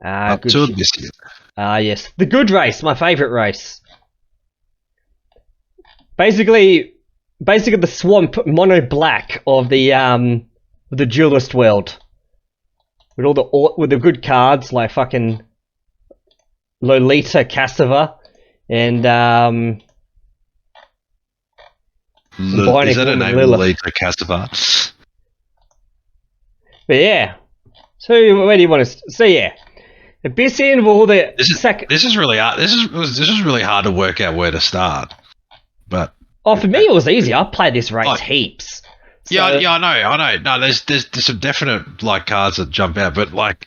Up good to shit. Abyssian. Yes. The good race, my favourite race. Basically the swamp mono black of the Duelyst world. With the good cards like fucking Lolita Cassava and Is that a name, Lilith. Lolita Cassava? But yeah. So where do you want to? So yeah, Abyssian with all the. This is really hard. This is really hard to work out where to start. But for me it was easy. I played this race heaps. So, yeah, I know. No, there's some definite like cards that jump out, but like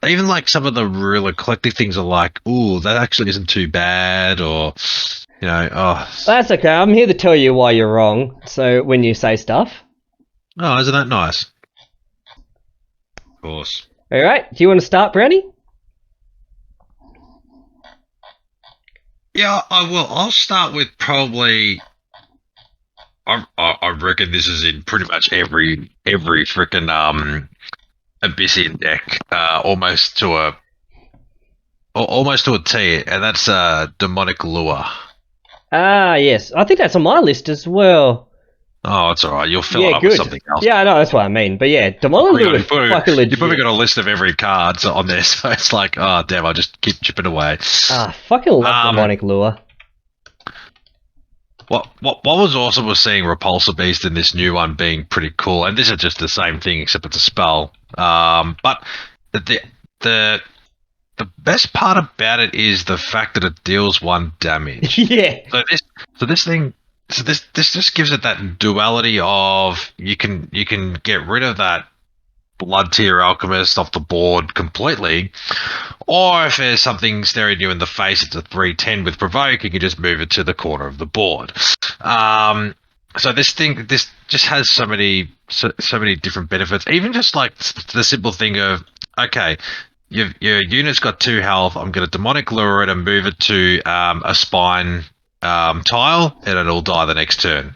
even like some of the real eclectic things are like, ooh, that actually isn't too bad, or you know, That's okay. I'm here to tell you why you're wrong. So when you say stuff. Oh, isn't that nice? Of course. All right. Do you want to start, Brownie? Yeah, I will. I'll start with probably. I reckon this is in pretty much every freaking Abyssian deck, almost to a T, and that's Demonic Lure. Yes. I think that's on my list as well. Oh, it's alright. You'll fill it up with something else. Yeah, I know, that's what I mean. But yeah, Demonic Lure is fucking legit. You've probably got a list of every card on there, so it's like, oh, damn, I'll just keep chipping away. Fucking love Demonic Lure. What was awesome was seeing Repulsor Beast in this new one being pretty cool, and this is just the same thing except it's a spell. But the best part about it is the fact that it deals 1 damage. Yeah. So this just gives it that duality of you can get rid of that Blood Tier Alchemist off the board completely, or if there's something staring you in the face, it's a 3/10 with Provoke, you can just move it to the corner of the board. So this just has so many different benefits. Even just like the simple thing of, okay, your unit's got 2 health, I'm going to Demonic Lure it and move it to a spine tile, and it'll die the next turn.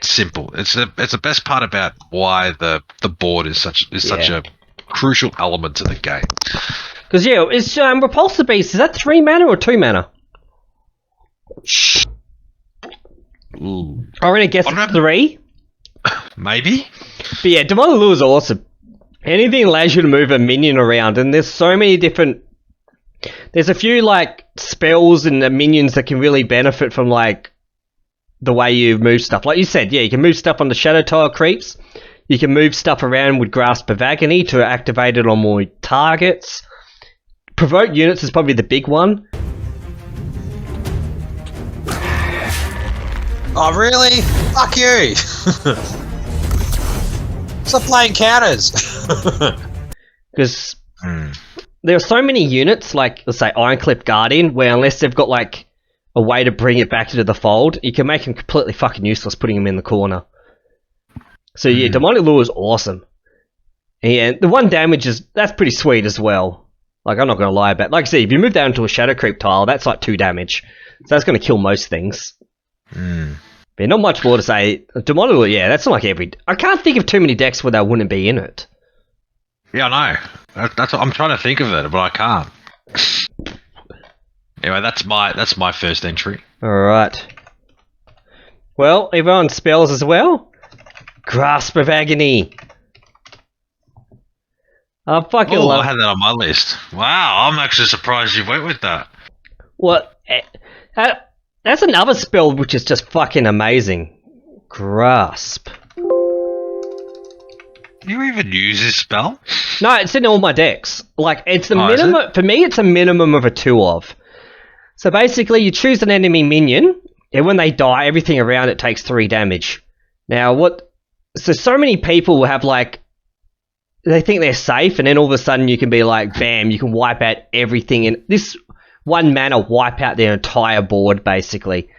Simple. It's the best part about why the board is such a crucial element to the game. Because it's Repulsor Beast. Is that 3 mana or 2 mana? Ooh. I already guess it's 3. Maybe. But yeah, Demonic Lure is awesome. Anything allows you to move a minion around, and there's so many different. There's a few like spells and minions that can really benefit from like the way you move stuff. Like you said, yeah, you can move stuff on the Shadow Tile creeps. You can move stuff around with Grasp of Agony to activate it on more targets. Provoke units is probably the big one. Oh, really? Fuck you! Stop playing counters! Because there are so many units, like, let's say, Ironclip Guardian, where unless they've got, like, a way to bring it back into the fold, you can make them completely fucking useless putting them in the corner. So yeah, Demonic Lure is awesome. And the 1 damage that's pretty sweet as well. Like, I'm not going to lie about it. Like I said, if you move down to a Shadow Creep tile, that's like 2 damage. So that's going to kill most things. But not much more to say. Demonic Lure, yeah, that's not like every... I can't think of too many decks where that wouldn't be in it. Yeah, I know. That's what I'm trying to think of it, but I can't. Anyway, that's my first entry. Alright. Well, everyone spells as well. Grasp of Agony. I fucking love... I had that on my list. Wow, I'm actually surprised you went with that. What? That's another spell which is just fucking amazing. Grasp. Do you even use this spell? No, it's in all my decks. Like, it's the minimum... For me, it's a minimum of a 2 of. So basically, you choose an enemy minion, and when they die, everything around it takes 3 damage. Now, what... So many people will have, like... They think they're safe, and then all of a sudden you can be like, bam, you can wipe out everything. And this 1 mana wipe out their entire board, basically.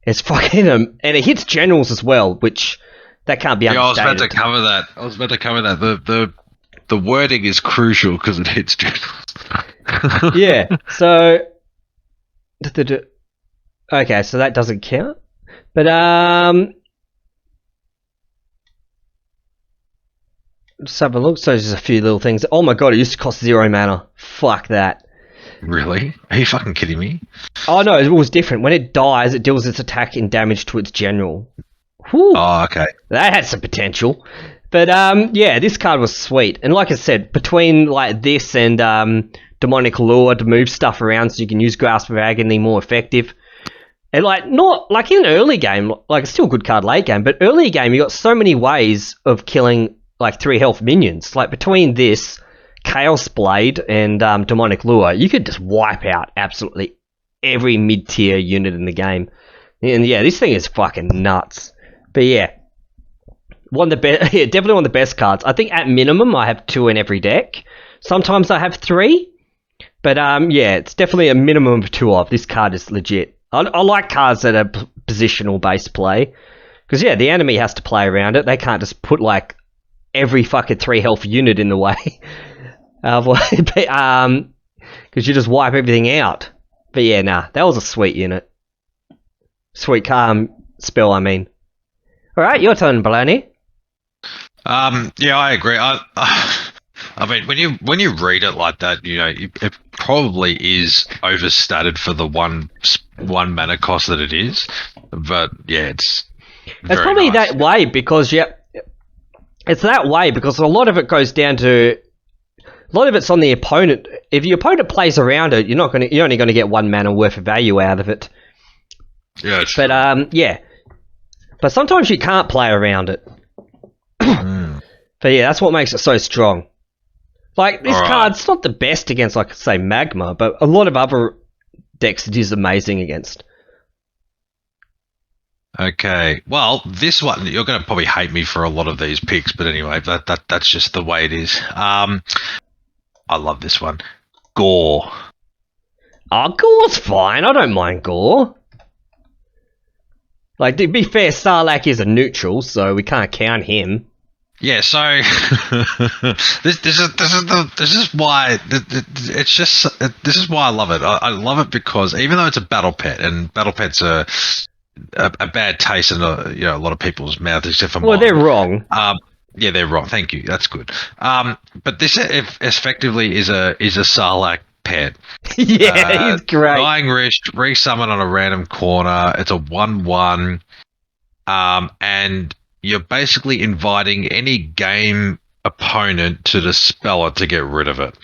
It's fucking... and it hits generals as well, which... That can't be understated. I was about to cover that. The wording is crucial because it hits generals. Yeah, so... Okay, so that doesn't count. But, Just have a look. So there's just a few little things. Oh my god, it used to cost 0 mana. Fuck that. Really? Are you fucking kidding me? Oh no, it was different. When it dies, it deals its attack and damage to its general. Whew. Oh, okay. That had some potential. But yeah, this card was sweet. And like I said, between like this and Daemonic Lure to move stuff around so you can use Grasp of Agony more effective. And like not like in early game, like it's still a good card late game, but early game you got so many ways of killing like 3 health minions. Like between this, Chaos Blade and Daemonic Lure, you could just wipe out absolutely every mid-tier unit in the game. And yeah, this thing is fucking nuts. But yeah, one of the best. Yeah, definitely one of the best cards. I think at minimum I have 2 in every deck. Sometimes I have 3, but yeah, it's definitely a minimum of 2 of. This card is legit. I like cards that are positional based play, because yeah, the enemy has to play around it. They can't just put like every fucking 3 health unit in the way, because you just wipe everything out. But yeah, nah, that was a sweet unit. Sweet spell, I mean. Alright, your turn, Blaney. Yeah, I agree. I mean, when you read it like that, you know, it probably is overstated for the one mana cost that it is. But yeah, it's probably nice. that way because it's that way because a lot of it goes down to a lot of it's on the opponent. If your opponent plays around it, you're only going to get 1 mana worth of value out of it. Yeah, but yeah. But sometimes you can't play around it. But yeah, that's what makes it so strong. Like, this card's not the best against, like, say, Magma, but a lot of other decks it is amazing against. Okay, well, this one, you're going to probably hate me for a lot of these picks, but anyway, that's just the way it is. I love this one. Gore. Oh, Gore's fine. I don't mind Gore. Like, to be fair, Sarlacc is a neutral, so we can't count him. Yeah, so this is why I love it. I love it because even though it's a battle pet, and battle pets are a bad taste in a lot of people's mouths, except for mine. They're wrong. Yeah, they're wrong. Thank you. That's good. But this effectively is a Sarlacc pet. Yeah, he's great. Dying Wrist, resummon on a random corner. It's a 1/1, and you're basically inviting any game opponent to dispel it to get rid of it.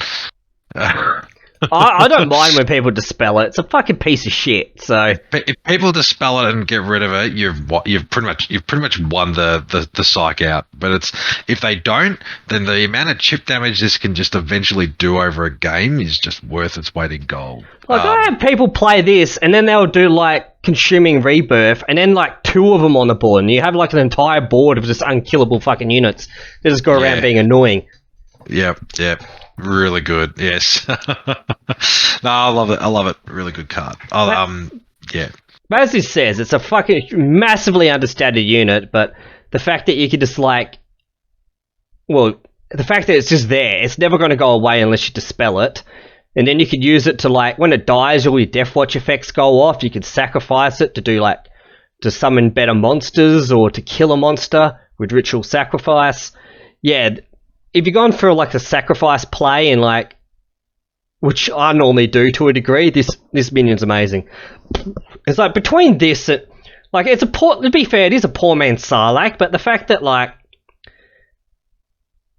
I don't mind when people dispel it. It's a fucking piece of shit. So if people dispel it and get rid of it, you've pretty much won the psych out. But if they don't, then the amount of chip damage this can just eventually do over a game is just worth its weight in gold. Like I have people play this and then they'll do like Consuming Rebirth and then like 2 of them on the board, and you have like an entire board of just unkillable fucking units that just go around being annoying. Yep. Really good, yes. No, I love it. Really good card. Yeah. But as it says, it's a fucking massively understated unit, but the fact that you could just like... Well, the fact that it's just there, it's never going to go away unless you dispel it. And then you could use it to like, when it dies, all your Death Watch effects go off. You could sacrifice it to do like, to summon better monsters or to kill a monster with Ritual Sacrifice. Yeah, if you're going for like a sacrifice play and like, which I normally do to a degree, this minion's amazing. It's like between this, like it's to be fair, it is a poor man's Sarlacc, but the fact that like,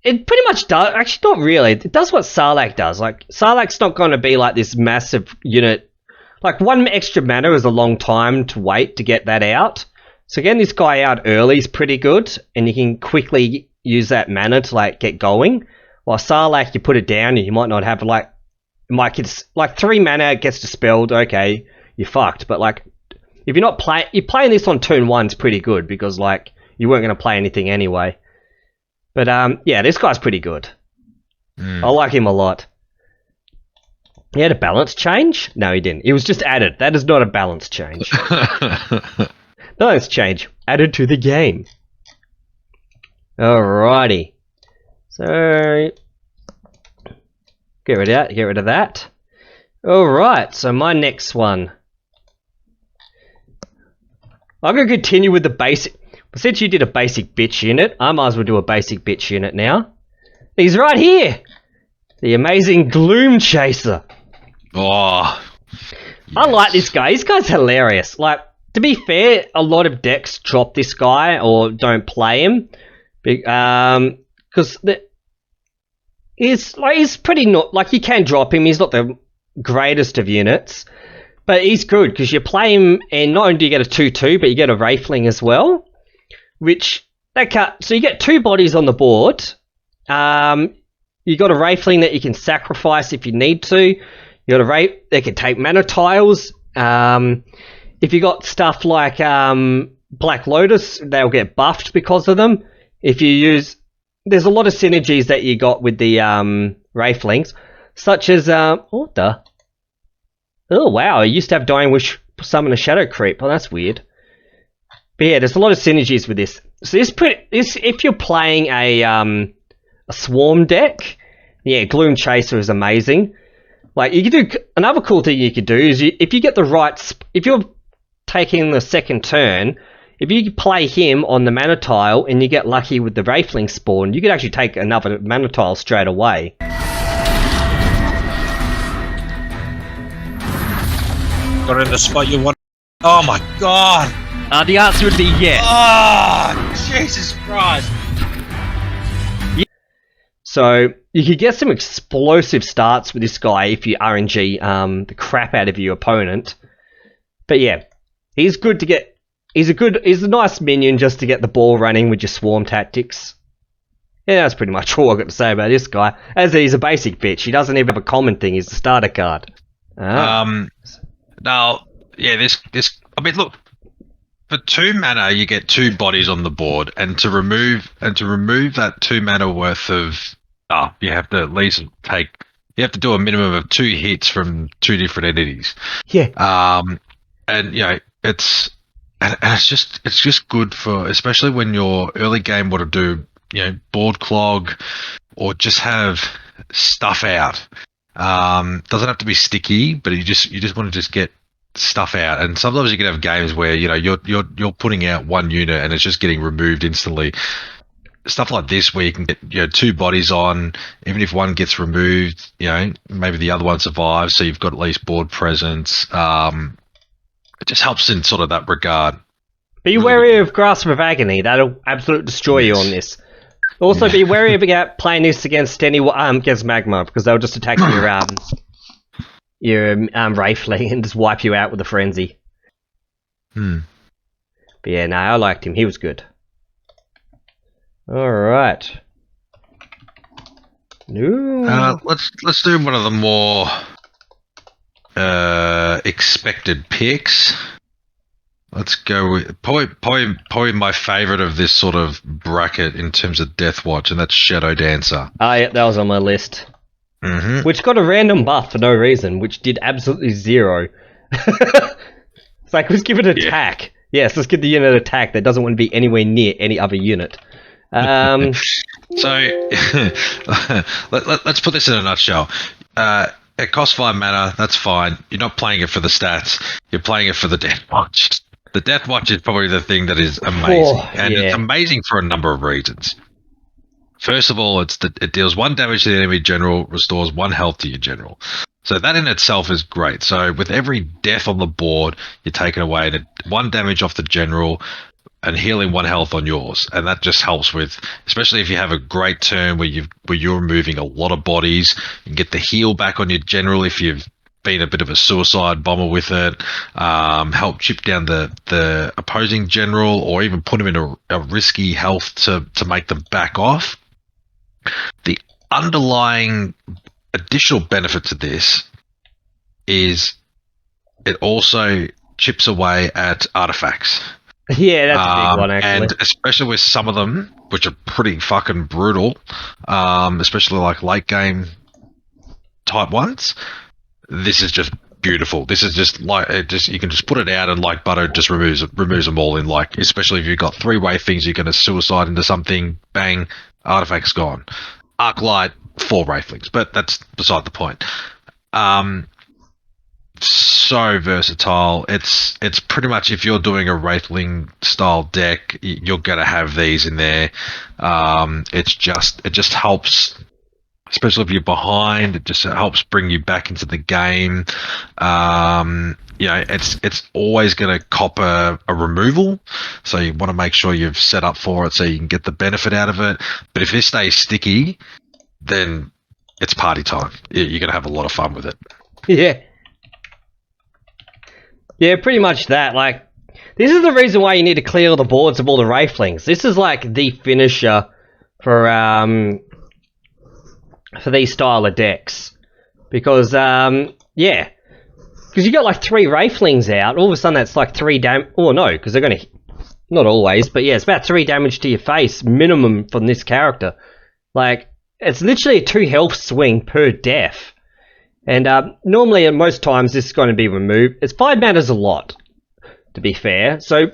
it pretty much does, actually not really, it does what Sarlacc does. Like Sarlacc's not going to be like this massive unit. Like 1 extra mana is a long time to wait to get that out. So getting this guy out early is pretty good, and you can quickly use that mana to like get going. While Sarlacc, you put it down and you might not have like, it's like 3 mana gets dispelled. Okay, you're fucked. But like, if you're playing this on turn 1's pretty good because like you weren't going to play anything anyway. But yeah, this guy's pretty good. I like him a lot. He had a balance change? No, he didn't. It was just added. That is not a balance change. Balance change added to the game. Alrighty. So get rid of that. Alright, so my next one. I'm gonna continue with the basic. Since you did a basic bitch unit, I might as well do a basic bitch unit now. He's right here. The amazing Gloomchaser. Oh, I like this guy. This guy's hilarious. Like, to be fair, a lot of decks drop this guy or don't play him, because he's pretty not like you can drop him. He's not the greatest of units, but he's good because you play him and not only do you get a 2/2, but you get a Wraithling as well, so you get 2 bodies on the board. You got a Wraithling that you can sacrifice if you need to. You got a Wraith that can take mana tiles. If you got stuff like Black Lotus, they'll get buffed because of them. There's a lot of synergies that you got with the Wraithlings, such as oh wow, I used to have Dying Wish summon a Shadow Creep. Oh, that's weird. But yeah, there's a lot of synergies with this. So if you're playing a Swarm deck, yeah, Gloomchaser is amazing. Like, you could do another cool thing you could do is if you get the right, if you're taking the second turn, if you play him on the mana tile and you get lucky with the Wraithling spawn, you could actually take another mana tile straight away. Got in the spot you want. Oh my god! The answer would be yes. Oh, Jesus Christ! So you could get some explosive starts with this guy if you RNG the crap out of your opponent. But yeah, he's good to get. He's a nice minion just to get the ball running with your swarm tactics. Yeah, that's pretty much all I've got to say about this guy. As he's a basic bitch, he doesn't even have a common thing. He's a starter card. Now, yeah, this. I mean, look, for 2 mana, you get 2 bodies on the board, and to remove that 2 mana worth of stuff, you have to at least you have to do a minimum of 2 hits from 2 different entities. Yeah. And you know, it's just good for, especially when your early game want to do, you know, board clog or just have stuff out. Doesn't have to be sticky, but you just want to just get stuff out. And sometimes you can have games where, you know, you're putting out 1 unit and it's just getting removed instantly. Stuff like this where you can get, you know, 2 bodies on, even if one gets removed, you know, maybe the other one survives, so you've got at least board presence. It just helps in sort of that regard. Be wary of Grasp of Agony. That'll absolutely destroy you on this. Also, be wary about playing this against against Magma, because they'll just attack your Wraithling and just wipe you out with a frenzy. But yeah, no, I liked him. He was good. All right. Let's do one of the more expected picks. Let's go with probably my favorite of this sort of bracket in terms of Death Watch, and that's Shadowdancer. Oh yeah, that was on my list. Mm-hmm. Which got a random buff for no reason, which did absolutely 0. It's like, let's give it attack. Yes, let's give the unit attack that doesn't want to be anywhere near any other unit. So let's put this in a nutshell. It costs 5 mana. That's fine. You're not playing it for the stats. You're playing it for the Death Watch. The Death Watch is probably the thing that is amazing, it's amazing for a number of reasons. First of all, it deals 1 damage to the enemy general, restores 1 health to your general. So that in itself is great. So with every death on the board, you're taking away 1 damage off the general and healing 1 health on yours. And that just helps with, especially if you have a great turn where you're removing a lot of bodies, you can get the heal back on your general if you've been a bit of a suicide bomber with it, help chip down the opposing general, or even put them in a risky health to make them back off. The underlying additional benefit to this is it also chips away at artifacts. Yeah, that's a big one, actually. And especially with some of them, which are pretty fucking brutal, especially like late game type ones, this is just beautiful. This is just like, you can just put it out and like butter just removes them all in, like, especially if you've got 3 wave things, you're going to suicide into something, bang, artifact's gone. Arclight, 4 wraithlings, but that's beside the point. So so versatile. It's pretty much, if you're doing a Wraithling style deck, you're gonna have these in there. It just helps, especially if you're behind. It just helps bring you back into the game. It's always going to cop a removal, so you want to make sure you've set up for it so you can get the benefit out of it. But if it stays sticky, then it's party time. You're going to have a lot of fun with it. Yeah, pretty much that. Like, this is the reason why you need to clear all the boards of all the Wraithlings. This is like the finisher for these style of decks, because because you got like 3 Wraithlings out, all of a sudden that's like 3 damage. Oh no, because they're gonna, not always, but yeah, it's about 3 damage to your face minimum from this character. Like, it's literally a 2 health swing per death, and normally and most times this is going to be removed. It's 5 matters a lot, to be fair. So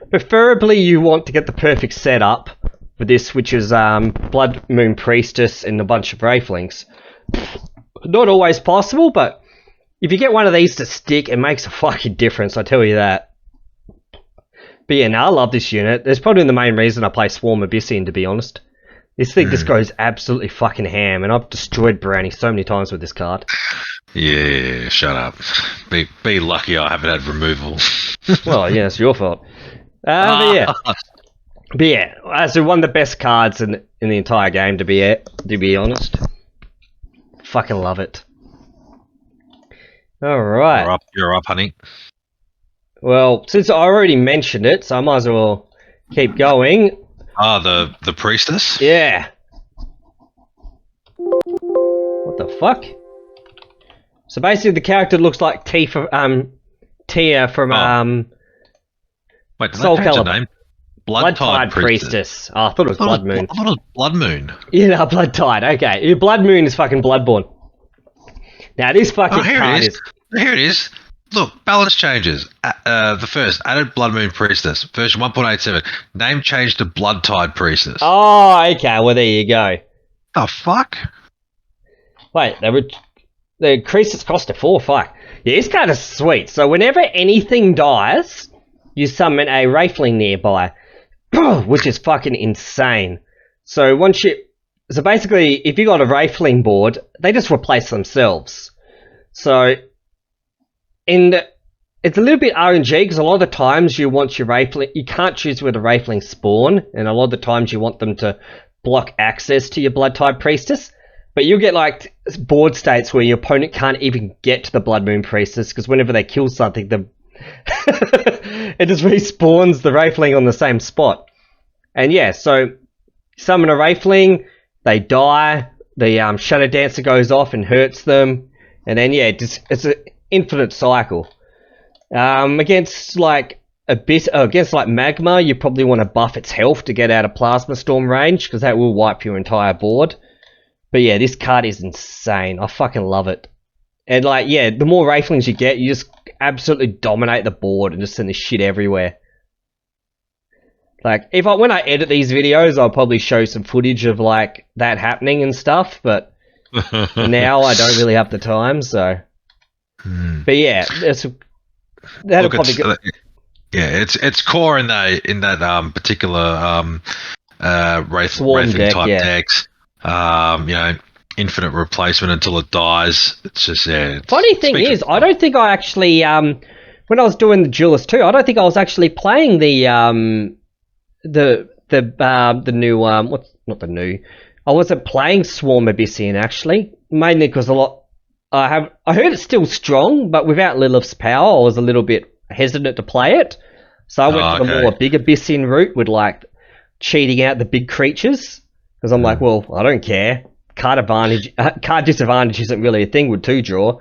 preferably you want to get the perfect setup for this, which is Blood Moon Priestess and a bunch of Wraithlings. Not always possible, but if you get one of these to stick, it makes a fucking difference, I tell you that. But yeah, no, I love this unit. It's probably the main reason I play Swarm Abyssian, to be honest. This thing just goes absolutely fucking ham, and I've destroyed Brownie so many times with this card. Yeah, shut up. Be lucky I haven't had removal. Well, yeah, it's your fault. But yeah, so one of the best cards in the entire game, to be honest. Fucking love it. All right. You're up, honey. Well, since I already mentioned it, so I might as well keep going. The priestess? Yeah. What the fuck? So basically, the character looks like Tia from Wait, did Soul I change the Calibur. name? Bloodtide Priestess. Oh, I thought it was Blood Moon. I thought it was Blood Moon. Yeah, no, Bloodtide. Okay, Blood Moon is fucking Bloodborne. Now this fucking card is. Here it is. Look, balance changes. The first, added Blood Moon Priestess. Version 1.87. Name changed to Bloodtide Priestess. Oh, okay. Well, there you go. The fuck? Wait, the increases cost of 4. Fuck. Yeah, this card is sweet. So whenever anything dies, you summon a Wraithling nearby, which is fucking insane. So so basically, if you got a Wraithling board, they just replace themselves. So, and it's a little bit RNG, because a lot of the times you want your Wraithling, you can't choose where the Wraithling spawn, and a lot of the times you want them to block access to your Bloodtide Priestess. But you'll get like board states where your opponent can't even get to the Blood Moon Priestess, because whenever they kill something, it just respawns the Wraithling on the same spot. And yeah, so summon a Wraithling, they die, the Shadowdancer goes off and hurts them, and then yeah, it's an infinite cycle. Against like against like Magma, you probably want to buff its health to get out of Plasma Storm range, because that will wipe your entire board. But yeah, this card is insane. I fucking love it. And like, yeah, the more Wraithlings you get, you just absolutely dominate the board and just send this shit everywhere. Like, when I edit these videos, I'll probably show some footage of like that happening and stuff, but now I don't really have the time, so. But yeah, it's core in that particular Wraithling type decks. Infinite replacement until it dies. It's just Funny thing is, I don't think I actually when I was doing the Duelyst 2, I don't think I was actually playing the new I wasn't playing Swarm Abyssian actually, mainly because I heard it's still strong, but without Lilith's power, I was a little bit hesitant to play it. So I went for the more big Abyssian route with like cheating out the big creatures, because I'm like, well, I don't care. Card disadvantage isn't really a thing with 2 draw.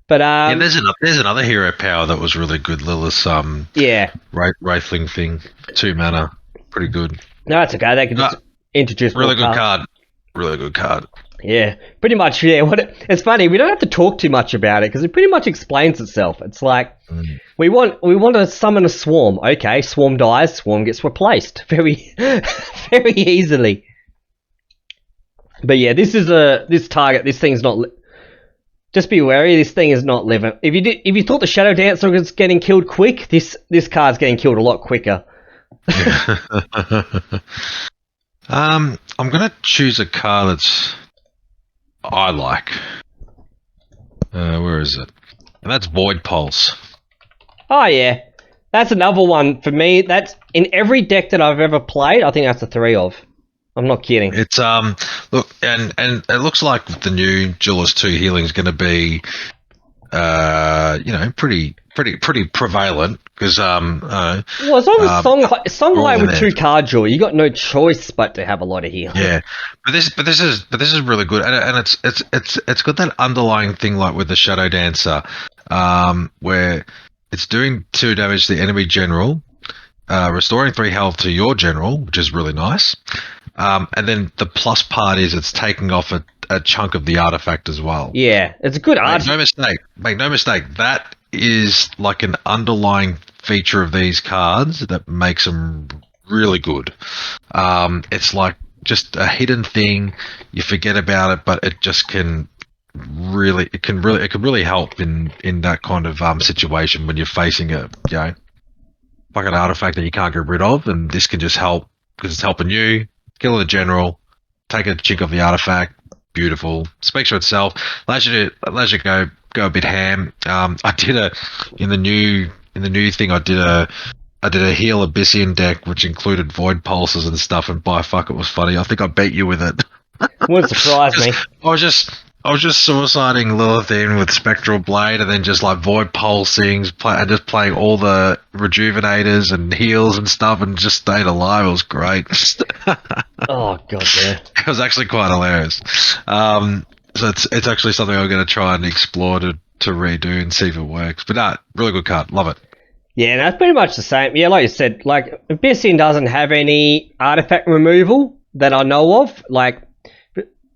But there's another hero power that was really good, Lilith's Wraithling thing, 2 mana, pretty good. No, it's okay. They can just introduce really good card. Really good card. Yeah, pretty much. Yeah, it's funny. We don't have to talk too much about it because it pretty much explains itself. It's like we want to summon a swarm. Okay, swarm dies, swarm gets replaced very, very easily. But yeah, this thing's not. just be wary. This thing is not living. If you thought the Shadowdancer was getting killed quick, this card's getting killed a lot quicker. I'm gonna choose a card that's I like. Where is it? And that's Void Pulse. Oh yeah, that's another one for me. That's in every deck that I've ever played. I think that's a 3 of. I'm not kidding. It's look, and it looks like the new Duelyst 2 healing is going to be pretty prevalent because well, as long as Songlay with 2 card draw, you got no choice but to have a lot of healing. Yeah, but this is really good, and it's got that underlying thing like with the Shadowdancer, where it's doing 2 damage to the enemy general, restoring 3 health to your general, which is really nice. And then the plus part is it's taking off a chunk of the artifact as well. Yeah, it's a good artifact. Make no mistake. That is like an underlying feature of these cards that makes them really good. It's like just a hidden thing. You forget about it, but it just can really help in that kind of situation when you're facing a fucking artifact that you can't get rid of, and this can just help because it's helping you. Kill the general, take a chink off the artifact. Beautiful. Speaks for itself. Allows you to go a bit ham. I did in the new thing. I did a heal Abyssian deck which included void pulses and stuff. And by fuck, it was funny. I think I beat you with it. Wouldn't surprise me. I was just suiciding Lilith in with Spectral Blade and then just like void pulsing and just playing all the rejuvenators and heals and stuff and just stayed alive. It was great. Oh god, yeah. It was actually quite hilarious. So it's actually something I'm going to try and explore to redo and see if it works. But really good card. Love it. Yeah, that's pretty much the same. Yeah, like you said, like Abyssian doesn't have any artifact removal that I know of. Like,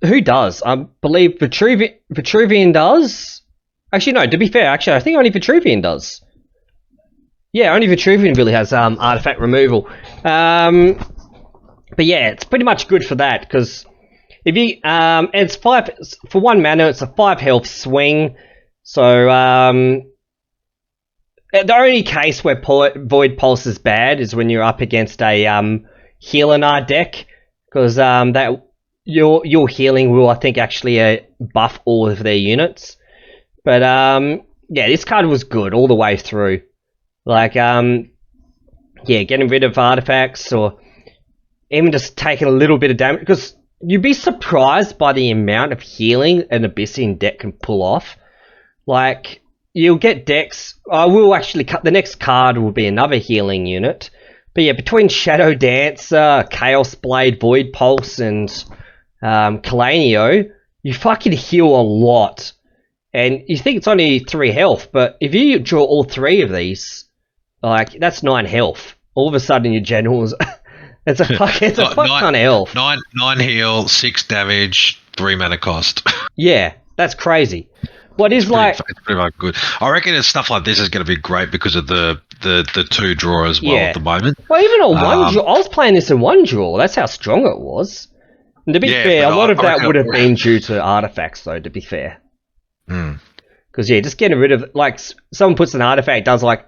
who does? I believe Vitruvian does. Actually, no, to be fair, I think only Vitruvian does. Yeah, only Vitruvian really has artifact removal. But yeah, it's pretty much good for that, because if you it's 5 for 1 mana, it's a 5 health swing. So the only case where Void Pulse is bad is when you're up against a Healinar deck, because that your healing will, I think, actually buff all of their units. But yeah, this card was good all the way through. Like yeah, getting rid of artifacts or even just taking a little bit of damage, because you'd be surprised by the amount of healing an Abyssian deck can pull off. Like, you'll get decks. I will actually cut. The next card will be another healing unit. But yeah, between Shadowdancer, Chaos Blade, Void Pulse, and Kelaino, you fucking heal a lot. And you think it's only 3 health, but if you draw all 3 of these, like, that's 9 health. All of a sudden, your generals. It's a fuck ton of health. 9 heal, 6 damage, 3 mana cost. Yeah, that's crazy. What is it's pretty much good. I reckon it's stuff like this is going to be great because of the 2 draw as well at the moment. Well, even on 1 draw, I was playing this in 1 draw. That's how strong it was. And to be fair, a lot of that would have been due to artifacts, though. To be fair, because yeah, just getting rid of, like, someone puts an artifact, does like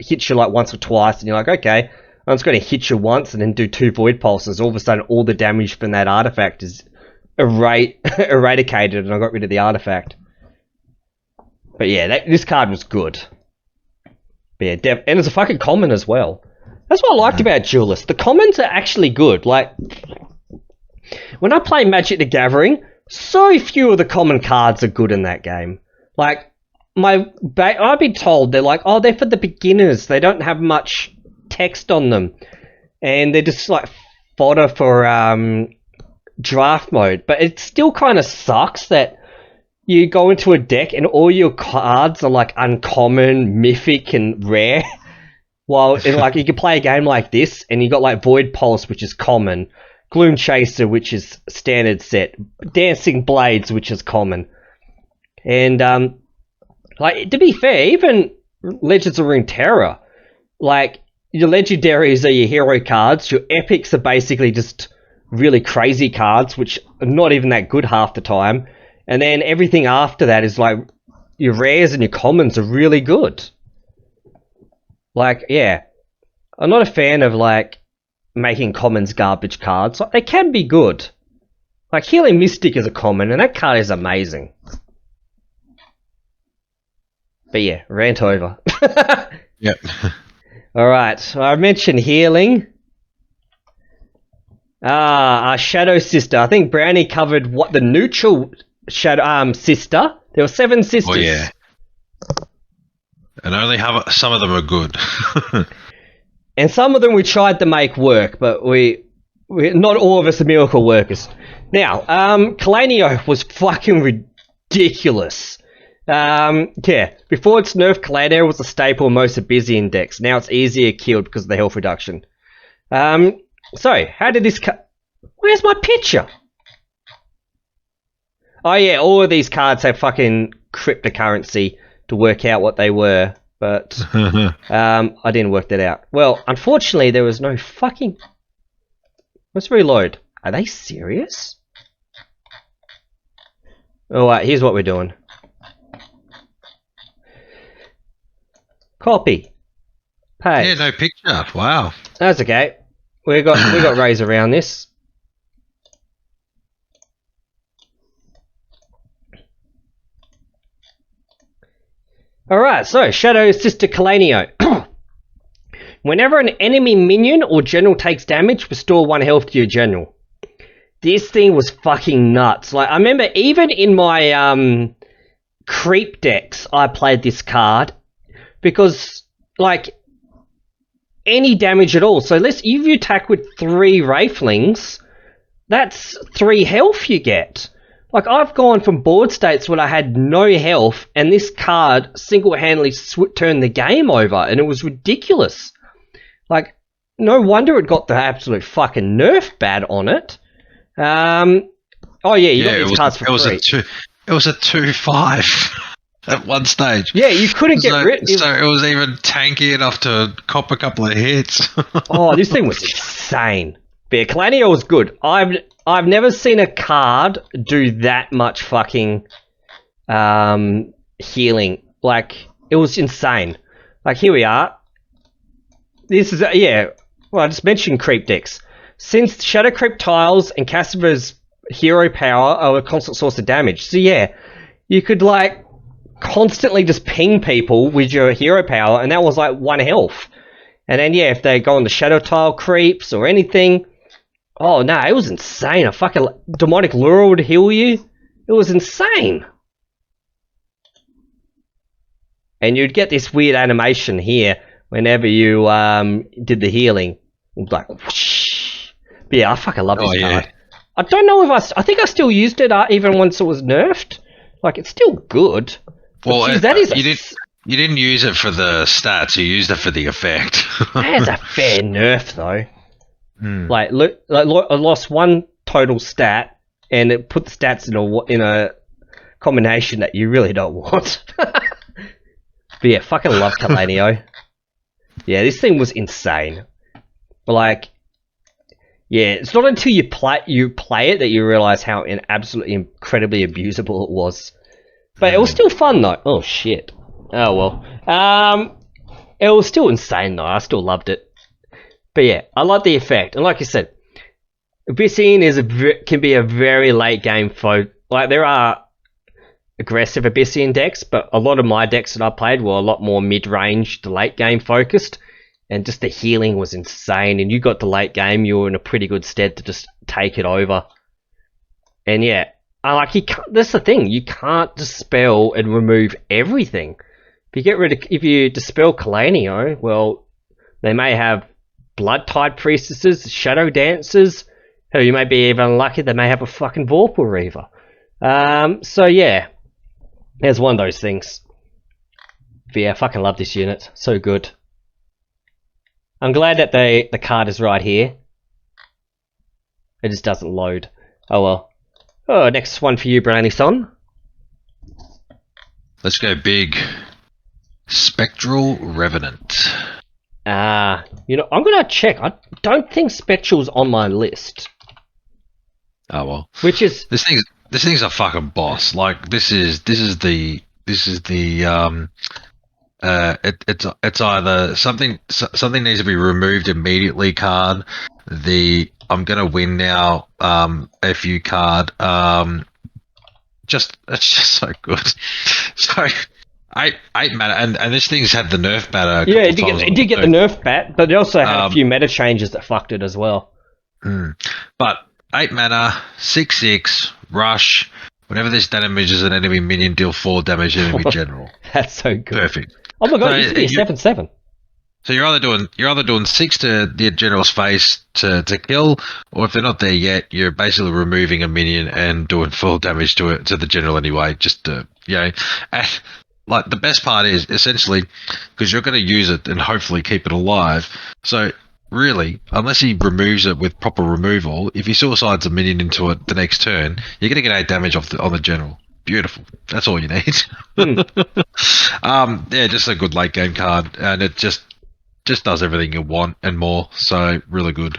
hits you like once or twice, and you're like, okay, I'm just going to hit you once and then do 2 void pulses. All of a sudden, all the damage from that artifact is eradicated, and I got rid of the artifact. But yeah, this card was good. But yeah, and it's a fucking common as well. That's what I liked about Duelyst. The commons are actually good. Like, when I play Magic the Gathering, so few of the common cards are good in that game. Like, I've been told they're like, oh, they're for the beginners. They don't have much text on them, and they're just like fodder for draft mode. But it still kind of sucks that you go into a deck and all your cards are like uncommon, mythic, and rare. While like you can play a game like this and you got like Void Pulse, which is common, Gloomchaser, which is standard set, Dancing Blades, which is common, and like, to be fair, even Legends of Runeterra, like, your legendaries are your hero cards, your epics are basically just really crazy cards, which are not even that good half the time, And then everything after that is like your rares and your commons are really good. Like, yeah. I'm not a fan of like making commons garbage cards. Like, they can be good. Like Healing Mystic is a common and that card is amazing. But yeah, rant over. Yep. Alright, so I mentioned healing. Our Shadow Sister. I think Brownie covered what the neutral Shadow sister. There were 7 sisters. Oh yeah. And only some of them are good. And some of them we tried to make work, but we not all of us are miracle workers. Now, Kelaino was fucking ridiculous. Yeah, before its nerf, Kelaino was a staple in most Abyssian decks. Now it's easier killed because of the health reduction. So, how did this where's my picture? Oh yeah, all of these cards have fucking cryptocurrency to work out what they were, but I didn't work that out. Well, unfortunately, there was no fucking... Let's reload. Are they serious? Alright, here's what we're doing. Copy. Paste. Yeah, no picture. Wow. That's okay. We got Rays around this. Alright, so Shadow Sister Kelaino. Whenever an enemy minion or general takes damage, restore 1 health to your general. This thing was fucking nuts. Like, I remember even in my creep decks, I played this card because, like, any damage at all. So if you attack with 3 Wraithlings, that's 3 health you get. Like, I've gone from board states when I had no health, and this card single-handedly turned the game over, and it was ridiculous. Like, no wonder it got the absolute fucking nerf bad on it. Oh yeah, you got these cards for free. It was a 2/5 at one stage. Yeah, you couldn't get rid. So it was even tanky enough to cop a couple of hits. Oh, this thing was insane. But yeah, Kelaino was good. I've never seen a card do that much fucking healing. Like, it was insane. Like, here we are. This is yeah. Well, I just mentioned creep decks. Since Shadow Creep tiles and Cassimer's hero power are a constant source of damage. So yeah, you could like constantly just ping people with your hero power, and that was like 1 health. And then yeah, if they go on the Shadow tile creeps or anything, oh no, it was insane. A fucking Demonic Lure would heal you. It was insane. And you'd get this weird animation here whenever you did the healing. It was like whoosh. But yeah, I fucking love this card. I don't know if I think I still used it even once it was nerfed. Like, it's still good. Well, geez, that is you didn't use it for the stats. You used it for the effect. That is a fair nerf, though. Like, I lost 1 total stat, and it put the stats in a combination that you really don't want. But yeah, fucking love Kelaino. Yeah, this thing was insane. Like, yeah, it's not until you play it that you realize how absolutely incredibly abusable it was. But it was still fun though. Oh shit. Oh well. It was still insane though. I still loved it. But yeah, I like the effect. And like you said, Abyssian can be a very late game like, there are aggressive Abyssian decks, but a lot of my decks that I played were a lot more mid-range to late game focused. And just the healing was insane. And you got the late game, you were in a pretty good stead to just take it over. And yeah, that's the thing. You can't dispel and remove everything. If you dispel Kelaino, well, they may have Bloodtide Priestesses, Shadowdancers, who you may be even unlucky, they may have a fucking Vorpal Reaver. So yeah, there's one of those things. But yeah, I fucking love this unit. So good. I'm glad that the card is right here. It just doesn't load. Oh well. Oh, next one for you, Brownie-son. Let's go big. Spectral Revenant. You know, I'm gonna check. I don't think Spectral's on my list. Oh well. Which is this this thing's a fucking boss. Like this is the it's either something needs to be removed immediately card. The I'm gonna win now FU card. It's just so good. So eight mana, and this thing's had the nerf matter. Yeah, it did get the nerf bat, but it also had a few meta changes that fucked it as well. But 8 mana, 6/6 rush. Whenever this damages an enemy minion, deal 4 damage to enemy general. That's so good. Perfect. Oh my god, it used to be 7/7. So you're either doing 6 to the general's face to kill, or if they're not there yet, you're basically removing a minion and doing full damage to the general anyway. Just to like the best part is essentially because you're going to use it and hopefully keep it alive. So really, unless he removes it with proper removal, if he suicides a minion into it the next turn, you're going to get 8 damage on the general. Beautiful. That's all you need. Yeah, just a good late game card, and it just does everything you want and more. So really good.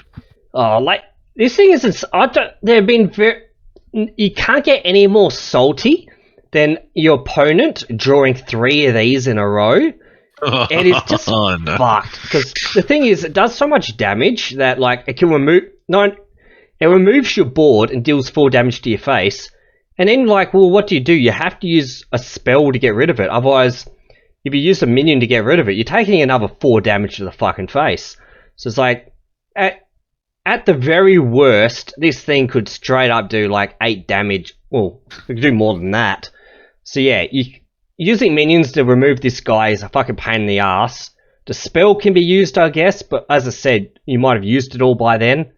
Oh, like this thing isn't. They've been very. You can't get any more salty than your opponent drawing 3 of these in a row. It is just fucked, because the thing is, it does so much damage that like it can it removes your board and deals 4 damage to your face, and then like, well, what do? You have to use a spell to get rid of it. Otherwise, if you use a minion to get rid of it, you're taking another 4 damage to the fucking face. So it's like, at the very worst, this thing could straight up do like 8 damage. Well, it could do more than that. So yeah, using minions to remove this guy is a fucking pain in the ass. The spell can be used, I guess, but as I said, you might have used it all by then.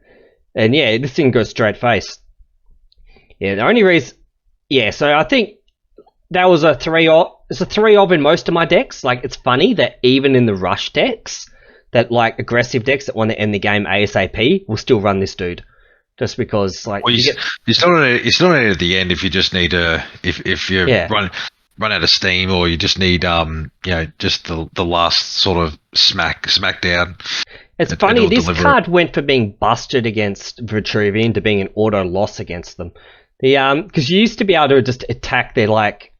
And yeah, this thing goes straight face. Yeah, the only reason... Yeah, so I think that was a 3-of. It's a 3-of in most of my decks. Like, it's funny that even in the rush decks, that like aggressive decks that want to end the game ASAP will still run this dude. Just because, like... Well, you still don't need it at the end if you just need to... If you run out of steam, or you just need just the last sort of smackdown. It's funny, this card went from being busted against Vitruvian to being an auto loss against them. Because you used to be able to just attack their like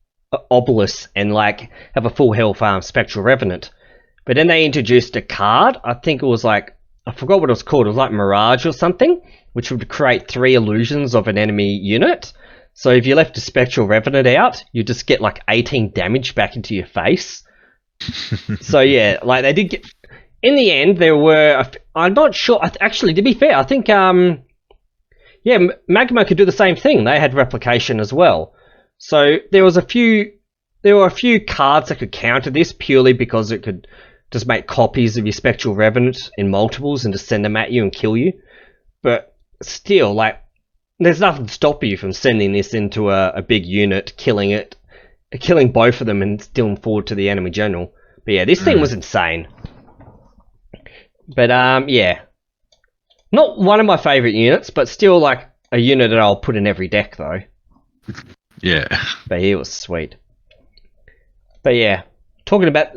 Obelisk and like have a full health Spectral Revenant, but then they introduced a card. I think it was like, I forgot what it was called. It was like Mirage or something, which would create 3 illusions of an enemy unit. So if you left a Spectral Revenant out, you just get like 18 damage back into your face. So yeah, like they did get... In the end, there were... I'm not sure... Actually, to be fair, I think... Magma could do the same thing. They had replication as well. So there were a few cards that could counter this purely because it could just make copies of your Spectral Revenant in multiples and just send them at you and kill you. But still, like... There's nothing to stop you from sending this into a big unit, killing both of them and stealing forward to the enemy general. But yeah, this thing was insane. But yeah. Not one of my favourite units, but still like a unit that I'll put in every deck though. Yeah. But he was sweet. But yeah. Talking about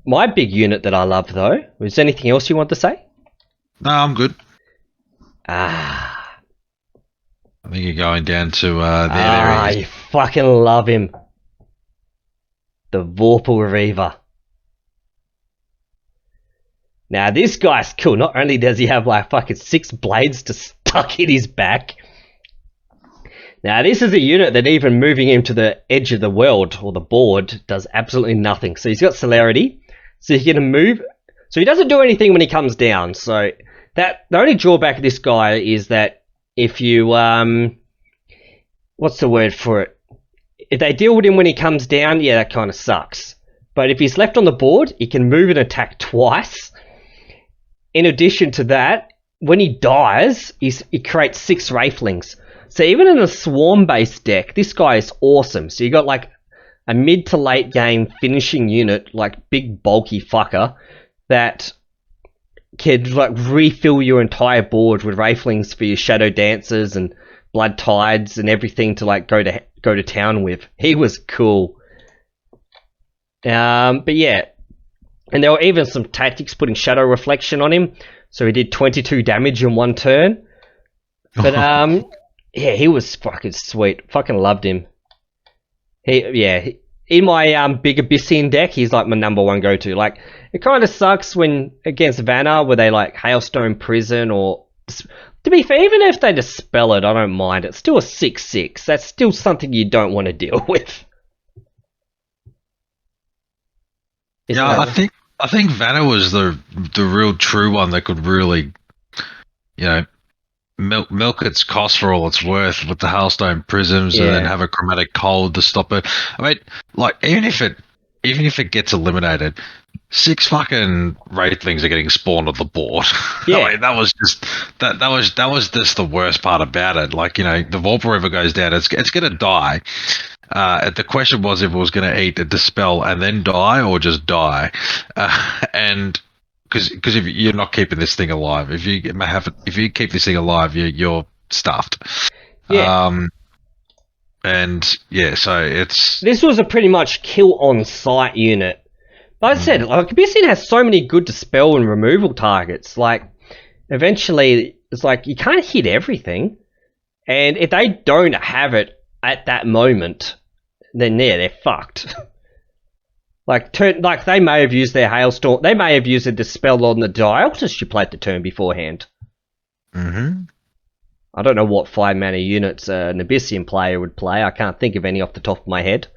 my big unit that I love though, was there anything else you want to say? No, I'm good. I think you're going down to their areas. I fucking love him. The Vorpal Reaver. Now, this guy's cool. Not only does he have like fucking 6 blades to stuck in his back. Now, this is a unit that even moving him to the edge of the world or the board does absolutely nothing. So he's got celerity. So he can move. So he doesn't do anything when he comes down. So the only drawback of this guy is that if you, what's the word for it? If they deal with him when he comes down, yeah, that kind of sucks. But if he's left on the board, he can move and attack twice. In addition to that, when he dies, he creates 6 Wraithlings. So even in a swarm-based deck, this guy is awesome. So you got like a mid to late game finishing unit, like big bulky fucker, that could like refill your entire board with Wraithlings for your Shadowdancers and Bloodtides and everything to like go to town with. He was cool. But yeah, and there were even some tactics putting Shadow Reflection on him, so he did 22 damage in 1 turn. But Yeah, he was fucking sweet. Fucking loved him. In my big Abyssian deck, he's like my number one go-to. Like, it kind of sucks when against Vanna, where they like Hailstone Prison or... To be fair, even if they dispel it, I don't mind. It's still a 6/6. That's still something you don't want to deal with. I think Vanna was the real true one that could really, milk its cost for all it's worth with the Hailstone Prisms and then have a Chromatic Cold to stop it. I mean, like even if it gets eliminated, 6 fucking Wraithlings are getting spawned on the board. Yeah, I mean, that was just the worst part about it. Like, the Vorpal Reaver goes down, it's gonna die. The question was if it was going to eat a dispel and then die or just die, and because if you're not keeping this thing alive, if you keep this thing alive, you're stuffed. Yeah. So this was a pretty much kill on sight unit. Like I said, like Abyssian has so many good dispel and removal targets. Like, eventually, it's like you can't hit everything, and if they don't have it at that moment, then they're fucked. like they may have used their Hailstorm, they may have used a dispel on the Dialtist you played the turn beforehand. Mm-hmm. I don't know what 5-mana units an Abyssian player would play. I can't think of any off the top of my head.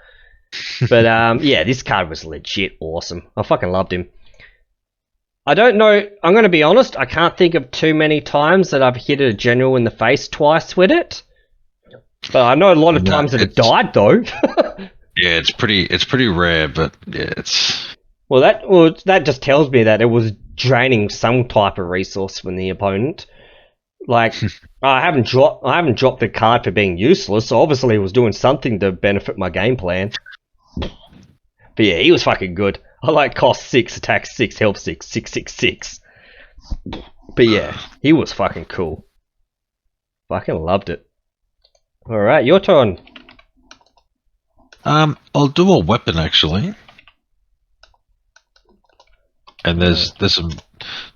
But this card was legit awesome. I fucking loved him. I don't know, I'm going to be honest, I can't think of too many times that I've hit a general in the face twice with it. But I know a lot of times that it died though. Yeah, it's pretty rare, but yeah, it's... Well, that just tells me that it was draining some type of resource from the opponent. Like, I haven't dropped the card for being useless, so obviously it was doing something to benefit my game plan. But yeah, he was fucking good. I like cost 6, attack 6, health 6, 6/6/6. But yeah, he was fucking cool. Fucking loved it. Alright, your turn. I'll do a weapon actually. And there's some.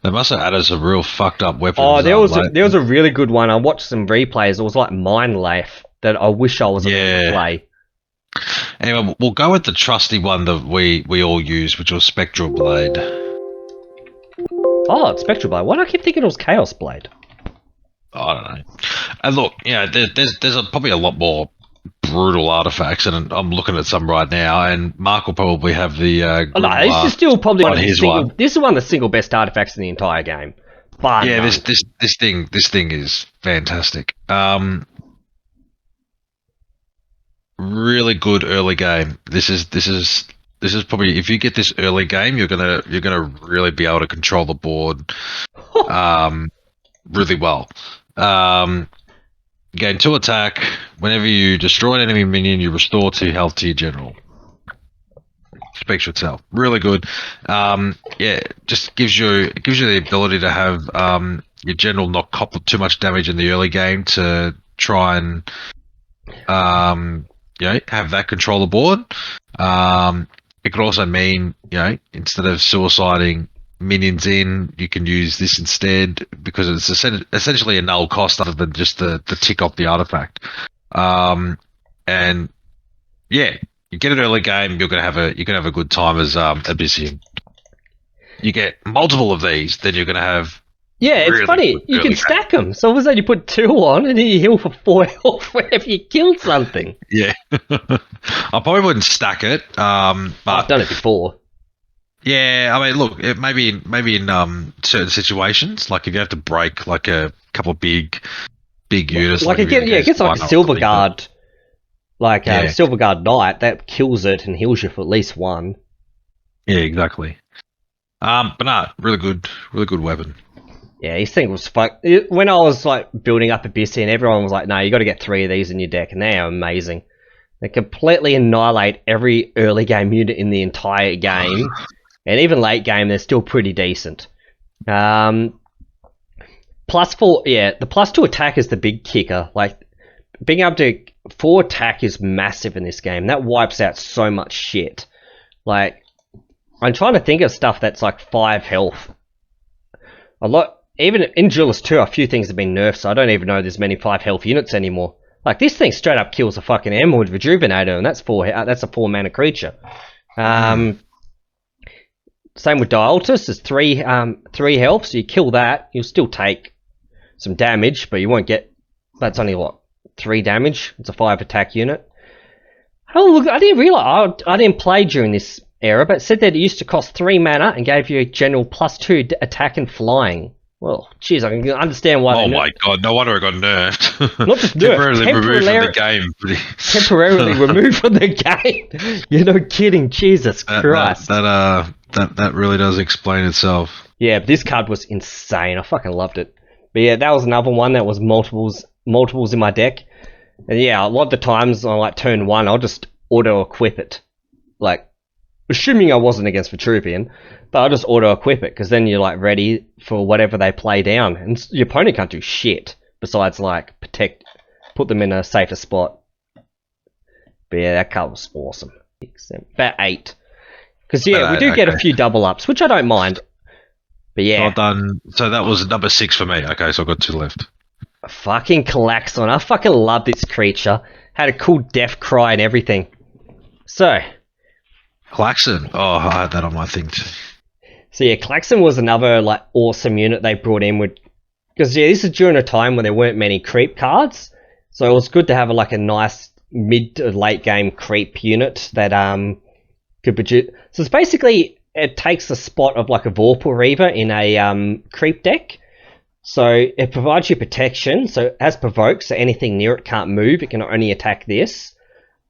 They must have added some real fucked up weapons. Oh, there was a really good one. I watched some replays. It was like Mind Life that I wish I was able to play. Anyway, we'll go with the trusty one that we all use, which was Spectral Blade. Oh, it's Spectral Blade. Why do I keep thinking it was Chaos Blade? I don't know. And look, there's probably a lot more brutal artifacts, and I'm looking at some right now, and Mark will probably have the this is still probably one of his one. This is one of the single best artifacts in the entire game. But yeah, this thing is fantastic. Really good early game. This is probably, if you get this early game, you're gonna really be able to control the board really well. Gain 2 attack. Whenever you destroy an enemy minion, you restore 2 health to your general. Speaks for itself. Really good. Just gives you the ability to have your general not cop too much damage in the early game to try and have that control the board. It could also mean, instead of suiciding minions in, you can use this instead, because it's essentially a null cost other than just the tick off the artifact. And yeah, you get an early game, you're gonna have a good time as Abyssian. You get multiple of these, then you're gonna have. Yeah, it's really funny. You can stack them. So all of a sudden you put 2 on, and then you heal for 4 health whenever you kill something. Yeah, I probably wouldn't stack it. But I've done it before. Yeah, I mean, look, maybe in certain situations, like if you have to break like a couple of big units, it gets like a Silver Guard, Silver Guard Knight that kills it and heals you for at least 1. Yeah, exactly. But nah, really good weapon. Yeah, his thing was fun. When I was like building up Abyssian, everyone was like, "No, you got to get 3 of these in your deck," and they are amazing. They completely annihilate every early game unit in the entire game. And even late game, they're still pretty decent. +4, the +2 attack is the big kicker. Like, being able to 4 attack is massive in this game. That wipes out so much shit. Like, I'm trying to think of stuff that's like 5 health. even in Duelyst 2, a few things have been nerfed, so I don't even know there's many 5 health units anymore. Like, this thing straight up kills a fucking Emerald Rejuvenator, and that's a 4 mana creature. Same with Dialtus, there's 3 health, so you kill that, you'll still take some damage, but you won't get... That's only, what, 3 damage? It's a 5 attack unit. Oh, look, I didn't realise... I didn't play during this era, but it said that it used to cost 3 mana and gave you a general +2 attack and flying. Well, jeez, I can understand why. Oh my god, no wonder it got nerfed. Not just nerfed, removed from the game. Temporarily removed from the game. You're no kidding, Jesus Christ. That really does explain itself. Yeah, but this card was insane. I fucking loved it. But yeah, that was another one that was multiples in my deck. And yeah, a lot of the times on like turn 1, I'll just auto-equip it. Like, assuming I wasn't against Vitruvian, but I'll just auto-equip it, because then you're like ready for whatever they play down. And your opponent can't do shit, besides like put them in a safer spot. But yeah, that card was awesome. About 8. Because yeah, we do get a few double ups, which I don't mind. But yeah. Well done. So that was number 6 for me. Okay, so I've got 2 left. Fucking Klaxon. I fucking love this creature. Had a cool death cry and everything. So. Klaxon. Oh, I had that on my thing too. So yeah, Klaxon was another like awesome unit they brought in with, because yeah, this is during a time when there weren't many creep cards, so it was good to have a nice mid to late game creep unit that could produce. So it's basically, it takes the spot of like a Vorpal Reaver in a creep deck. So it provides you protection, so it has provoke, so anything near it can't move. It can only attack this.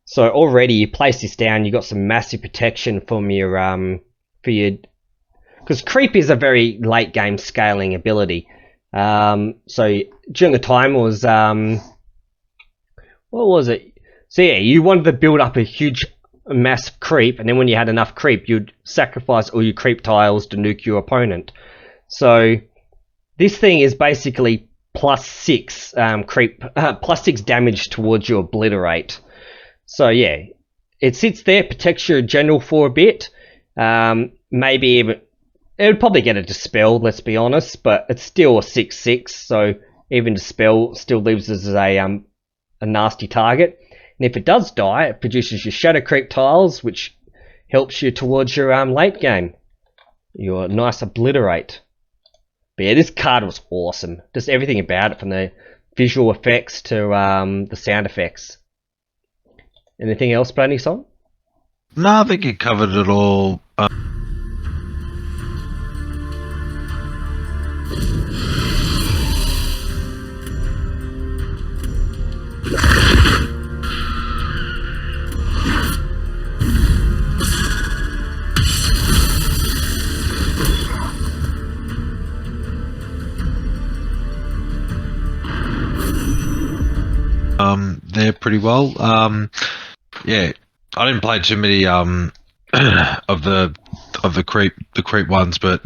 So already you place this down, you got some massive protection from your because creep is a very late game scaling ability. So during the time was what was it? So yeah, you wanted to build up a huge massive creep, and then when you had enough creep, you'd sacrifice all your creep tiles to nuke your opponent. So this thing is basically +6 creep, +6 damage towards your obliterate. So yeah, it sits there, protects your general for a bit. Maybe even it would probably get a dispel, let's be honest, but it's still a 6/6. So even dispel still leaves us as a nasty target. And if it does die, it produces your shadow creep tiles, which helps you towards your late game, your nice obliterate. But yeah, this card was awesome. Just everything about it, from the visual effects to the sound effects. Anything else, Brandon Son? No, I think you covered it all. There pretty well. Yeah, I didn't play too many of the creep ones, but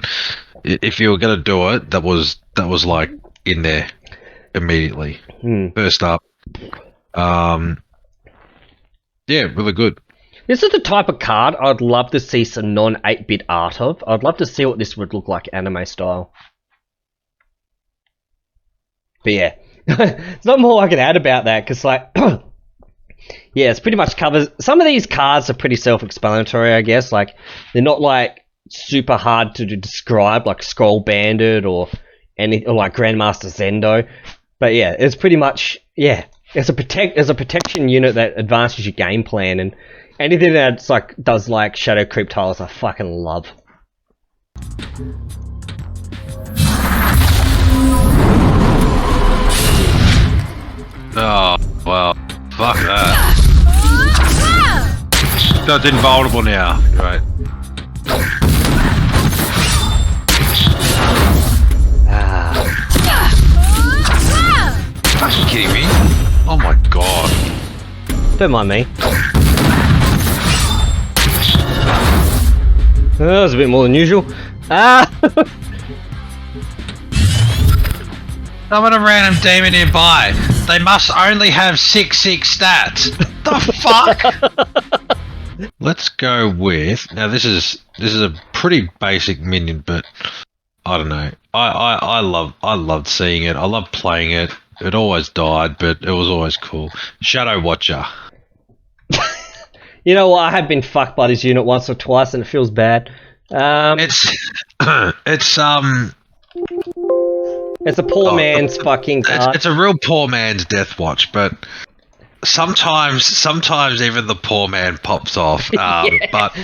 if you were gonna do it, that was like in there immediately. First up. Yeah, really good. This is the type of card I'd love to see some non-8-bit art of. I'd love to see what this would look like anime style. But yeah, there's not more I can add about that, because like, yeah, it's pretty much covers. Some of these cards are pretty self-explanatory, I guess. Like, they're not like super hard to describe, like Scroll Bandit or like Grandmaster Zendo. But yeah, it's pretty much, yeah, it's a protection unit that advances your game plan, and anything that's like does like shadow creep tiles, I fucking love. Oh, well, fuck that. That's invulnerable now, right? Are you kidding me? Oh my god. Don't mind me. That was a bit more than usual. Summon a random demon nearby. They must only have 6/6 stats. The fuck? Let's go with, now this is a pretty basic minion, but I don't know. I loved seeing it. I loved playing it. It always died, but it was always cool. Shadow Watcher. You know what? I have been fucked by this unit once or twice, and it feels bad. It's it's It's a poor man's fucking card. it's a real poor man's Death Watch, but sometimes even the poor man pops off. But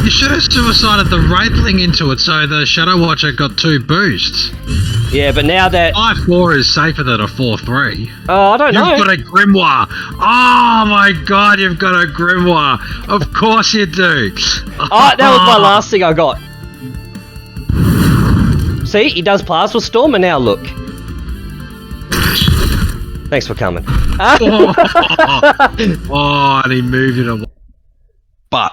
you should have suicided the Wraithling into it, so the Shadow Watcher got 2 boosts. Yeah, but now that 5/4 is safer than a 4/3. I don't know. You've got a Grimoire. Oh my god, you've got a Grimoire. Of course you do. Oh, that was my last thing I got. See, he does Plasma Storm, and now look. Thanks for coming. Oh, and he moved it away. But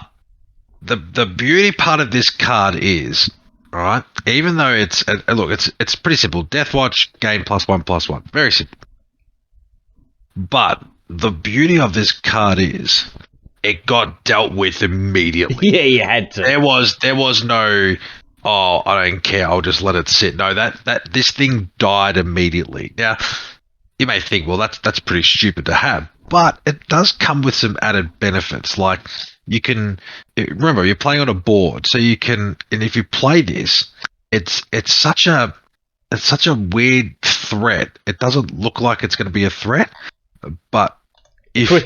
the beauty part of this card is, right? Even though it's look, it's pretty simple. Death Watch, gain +1/+1, very simple. But the beauty of this card is, it got dealt with immediately. Yeah, you had to. There was no, oh, I don't care, I'll just let it sit. No, that this thing died immediately. Now, you may think, well, that's pretty stupid to have, but it does come with some added benefits. Like, you can remember, you're playing on a board, so you can, and if you play this, it's such a weird threat. It doesn't look like it's going to be a threat, but if it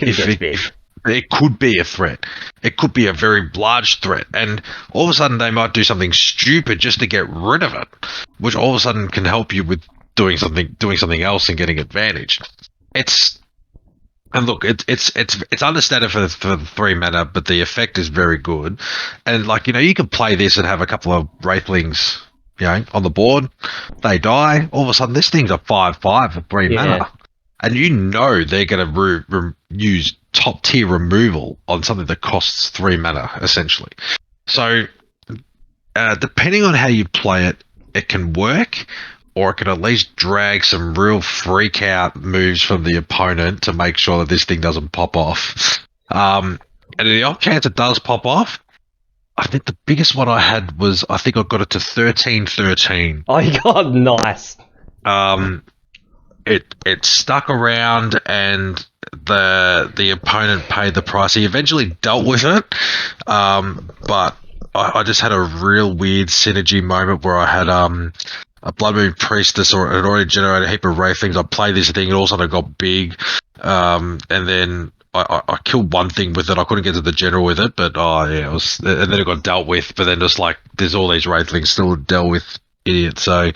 could be a threat, it could be a very large threat, and all of a sudden they might do something stupid just to get rid of it, which all of a sudden can help you with doing something else and getting advantage. And look, it's understated for the 3 mana, but the effect is very good. And like, you can play this and have a couple of Wraithlings, on the board. They die. All of a sudden, this thing's a 5/5 for 3 mana, and they're going to use top tier removal on something that costs 3 mana essentially. So, depending on how you play it, it can work, or it can at least drag some real freak out moves from the opponent to make sure that this thing doesn't pop off. And in the off chance it does pop off, I think the biggest one I had was, I think I got it to 13/13. Oh, you got nice. It stuck around, and the opponent paid the price. He eventually dealt with it, but I just had a real weird synergy moment where I had a Blood Moon Priestess, or it had already generated a heap of Wraithlings. I played this thing, and all of a sudden it got big, and then I killed one thing with it. I couldn't get to the general with it, but it was, and then it got dealt with. But then just like, there's all these Wraithlings still to deal with, idiots. So,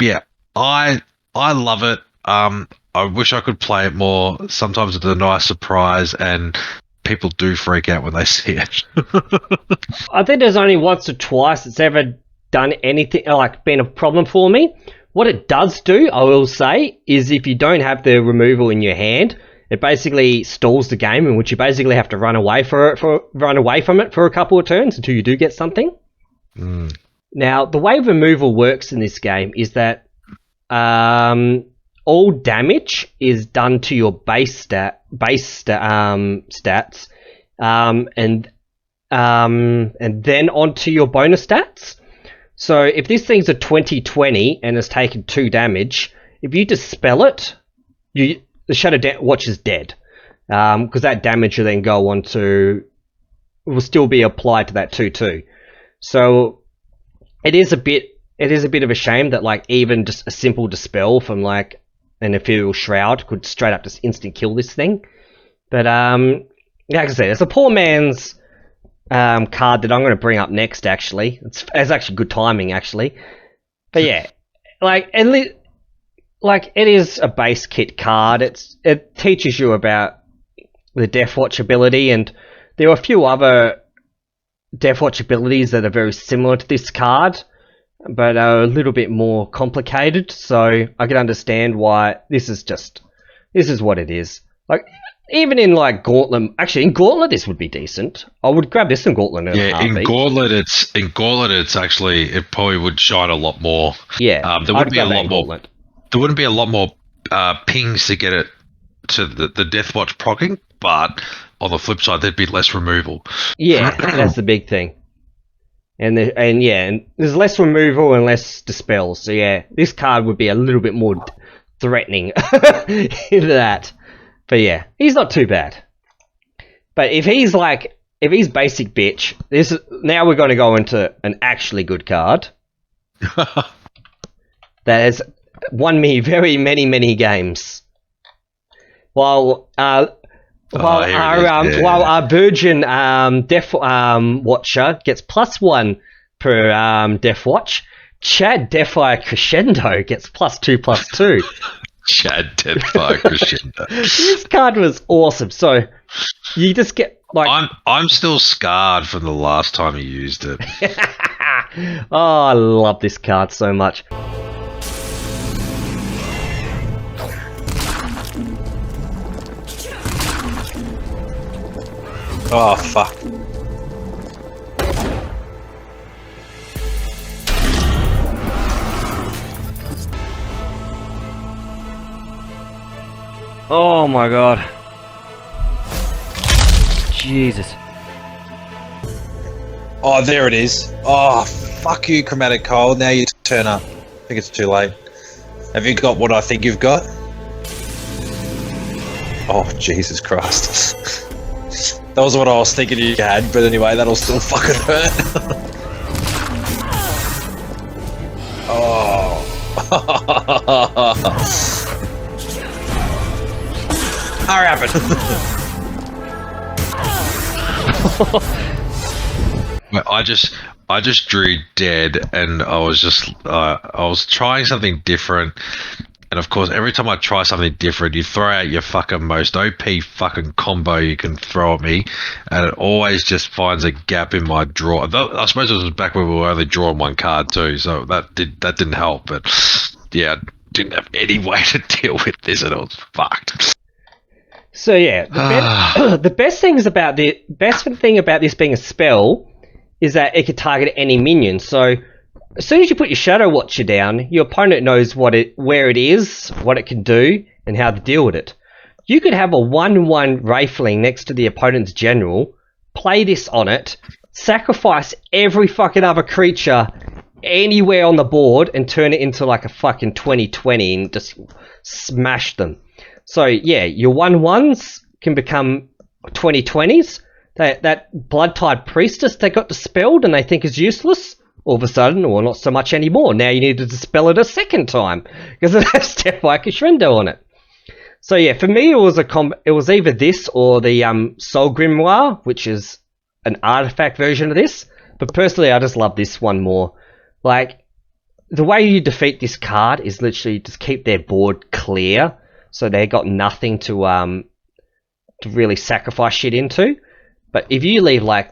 yeah, I love it. I wish I could play it more. Sometimes it's a nice surprise, and people do freak out when they see it. I think there's only once or twice it's ever done anything like been a problem for me. What it does do, I will say, is if you don't have the removal in your hand, it basically stalls the game, in which you basically have to run away from it for a couple of turns until you do get something. Now, the way removal works in this game is that all damage is done to your base stats, and then onto your bonus stats. So if this thing's a 20/20 and has taken 2 damage, if you dispel it, the Shadow Watch is dead, because that damage will then go on will still be applied to that 2/2. So it is a bit of a shame that like even just a simple dispel from like an Ethereal Shroud could straight up just instant kill this thing. But like I said, it's a poor man's card that I'm going to bring up next. Actually, it's actually good timing, actually. But yeah, like it is a base kit card. It teaches you about the Death Watch ability, and there are a few other Death Watch abilities that are very similar to this card, but are a little bit more complicated. So I can understand why this is what it is. Like, even in like Gauntlet, actually in Gauntlet this would be decent. I would grab this in Gauntlet. Yeah, in Gauntlet it's actually, it probably would shine a lot more. Yeah, there wouldn't be a lot more. There wouldn't be a lot more pings to get it to the Death Watch proccing, but on the flip side there'd be less removal. Yeah, that's the big thing. And there's less removal and less dispels. So yeah, this card would be a little bit more threatening into that. But yeah, he's not too bad. But if he's basic bitch, now we're going to go into an actually good card that has won me very many games. While our Virgin Death Watcher gets +1 per Death Watch, Chad Deathfire Crescendo gets +2/+2. Chad Deathfire Crescendo. This card was awesome. So you just get like I'm still scarred from the last time he used it. Oh, I love this card so much. Oh, fuck. Oh my god. Jesus. Oh, there it is. Oh, fuck you, Chromatic Cold. Now you turn up. I think it's too late. Have you got what I think you've got? Oh, Jesus Christ. That was what I was thinking you had, but anyway, that'll still fucking hurt. Oh. Hurry up it. I just drew dead, and I was trying something different, and of course, every time I try something different, you throw out your fucking most OP fucking combo you can throw at me, and it always just finds a gap in my draw. I suppose it was back when we were only drawing one card too, so that didn't help. But yeah, I didn't have any way to deal with this, and it was fucked. So yeah, the best thing about this being a spell is that it can target any minion. So as soon as you put your Shadow Watcher down, your opponent knows where it is, what it can do, and how to deal with it. You could have a 1/1 Wraithling next to the opponent's general, play this on it, sacrifice every fucking other creature anywhere on the board, and turn it into like a fucking 20/20 and just smash them. So yeah, your 1/1s can become 20/20s. That Bloodtide Priestess they got dispelled and they think is useless, all of a sudden, or not so much anymore. Now you need to dispel it a second time because it has Deathfire Crescendo on it. So yeah, for me it was either this or the Soul Grimoire, which is an artifact version of this. But personally, I just love this one more. Like, the way you defeat this card is literally just keep their board clear, so they got nothing to really sacrifice shit into. But if you leave like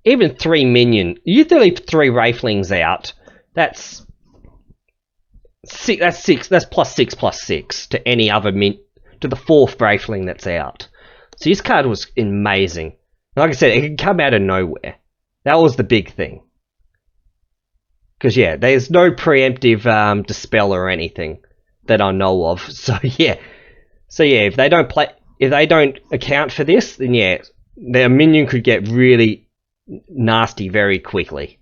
even 3 minion, you leave 3 Wraithlings out, that's 6. That's +6/+6 to any other to the 4th Wraithling that's out. So this card was amazing. Like I said, it can come out of nowhere. That was the big thing. Because yeah, there's no preemptive dispel or anything that I know of. So yeah, if they don't account for this, then yeah, their minion could get really nasty very quickly.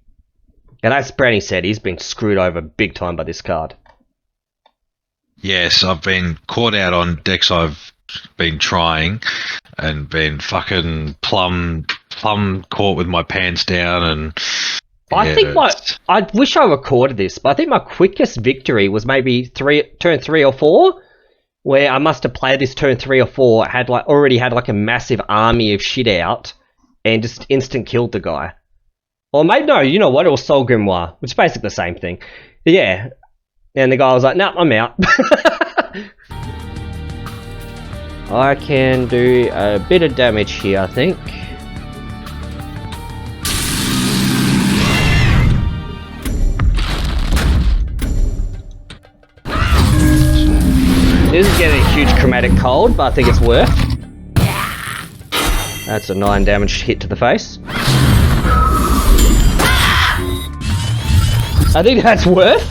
And as Brownie said, he's been screwed over big time by this card. Yes, I've been caught out on decks I've been trying and been fucking plumb caught with my pants down. And yeah, I wish I recorded this, but I think my quickest victory was maybe turn 3 or 4, where I must have played this turn 3 or 4, already had like a massive army of shit out, and just instant killed the guy. Or maybe, no, you know what, it was Soul Grimoire, which is basically the same thing. But yeah, and the guy was like, nah, I'm out. I can do a bit of damage here, I think. This is getting a huge chromatic cold, but I think it's worth. That's a 9 damage hit to the face. I think that's worth.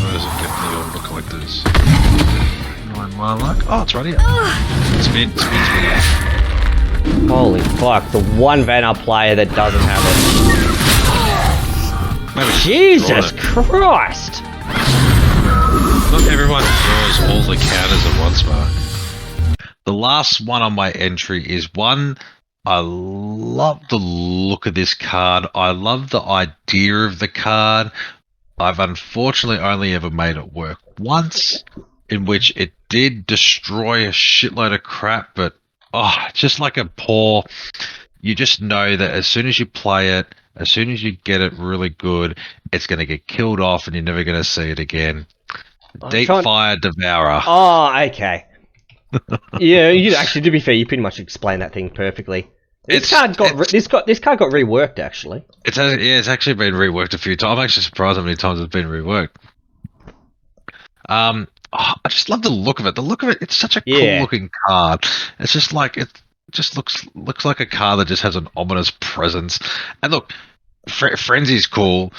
Where does it get the order collectors? 9 Marlock. Oh, it's right here. Spin. Holy fuck, the one Vanna player that doesn't have it. Maybe Jesus Christ! Not everyone draws all the counters at once, Mark. The last one on my entry is one. I love the look of this card. I love the idea of the card. I've unfortunately only ever made it work once, in which it did destroy a shitload of crap, but just like a paw, you just know that as soon as you play it, as soon as you get it really good, it's going to get killed off and you're never going to see it again. Deepfire Devourer. Oh, okay. Yeah, you actually, to be fair, you pretty much explained that thing perfectly. This card got reworked actually. It's actually been reworked a few times. I'm actually surprised how many times it's been reworked. I just love the look of it. The look of it, it's such a cool looking card. It's just like it just looks like a card that just has an ominous presence. And look, Frenzy's cool.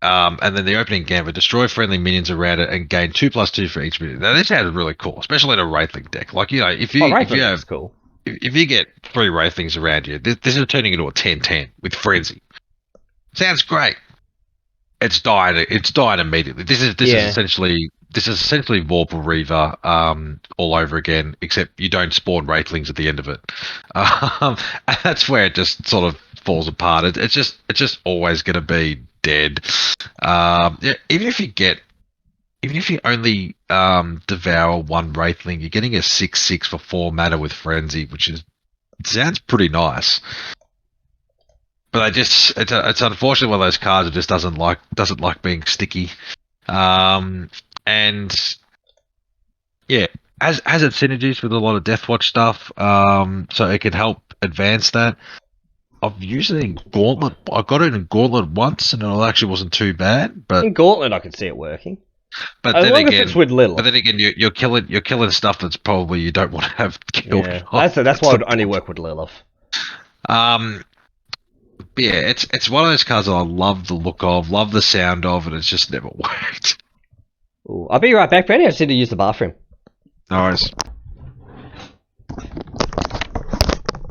And then the opening gambit, destroy friendly minions around it and gain 2+2 for each minion. Now this sounds really cool, especially in a Wraithling deck. Like, you know, if you have cool. If you get 3 Wraithlings around you, this is turning into a 10-10 with Frenzy. Sounds great. It's dying immediately. This is essentially Vorpal Reaver all over again, except you don't spawn Wraithlings at the end of it. And that's where it just sort of falls apart. It's just always going to be dead. Even if you only devour 1 Wraithling, you're getting a 6/6 for 4 mana with Frenzy, it sounds pretty nice. But it's unfortunately one of those cards that just doesn't like being sticky. And yeah, has it synergies with a lot of Deathwatch stuff, so it can help advance that. I've used it in Gauntlet. I got it in Gauntlet once, and it actually wasn't too bad. But in Gauntlet, I could see it working. But as then long again, as it's with Lilith. But then again, you're killing stuff that's probably you don't want to have killed. Yeah, that's why it would only work with Lilith. Yeah, it's one of those cards that I love the look of, love the sound of, and it's just never worked. Ooh, I'll be right back, Brady. I just need to use the bathroom. Nice.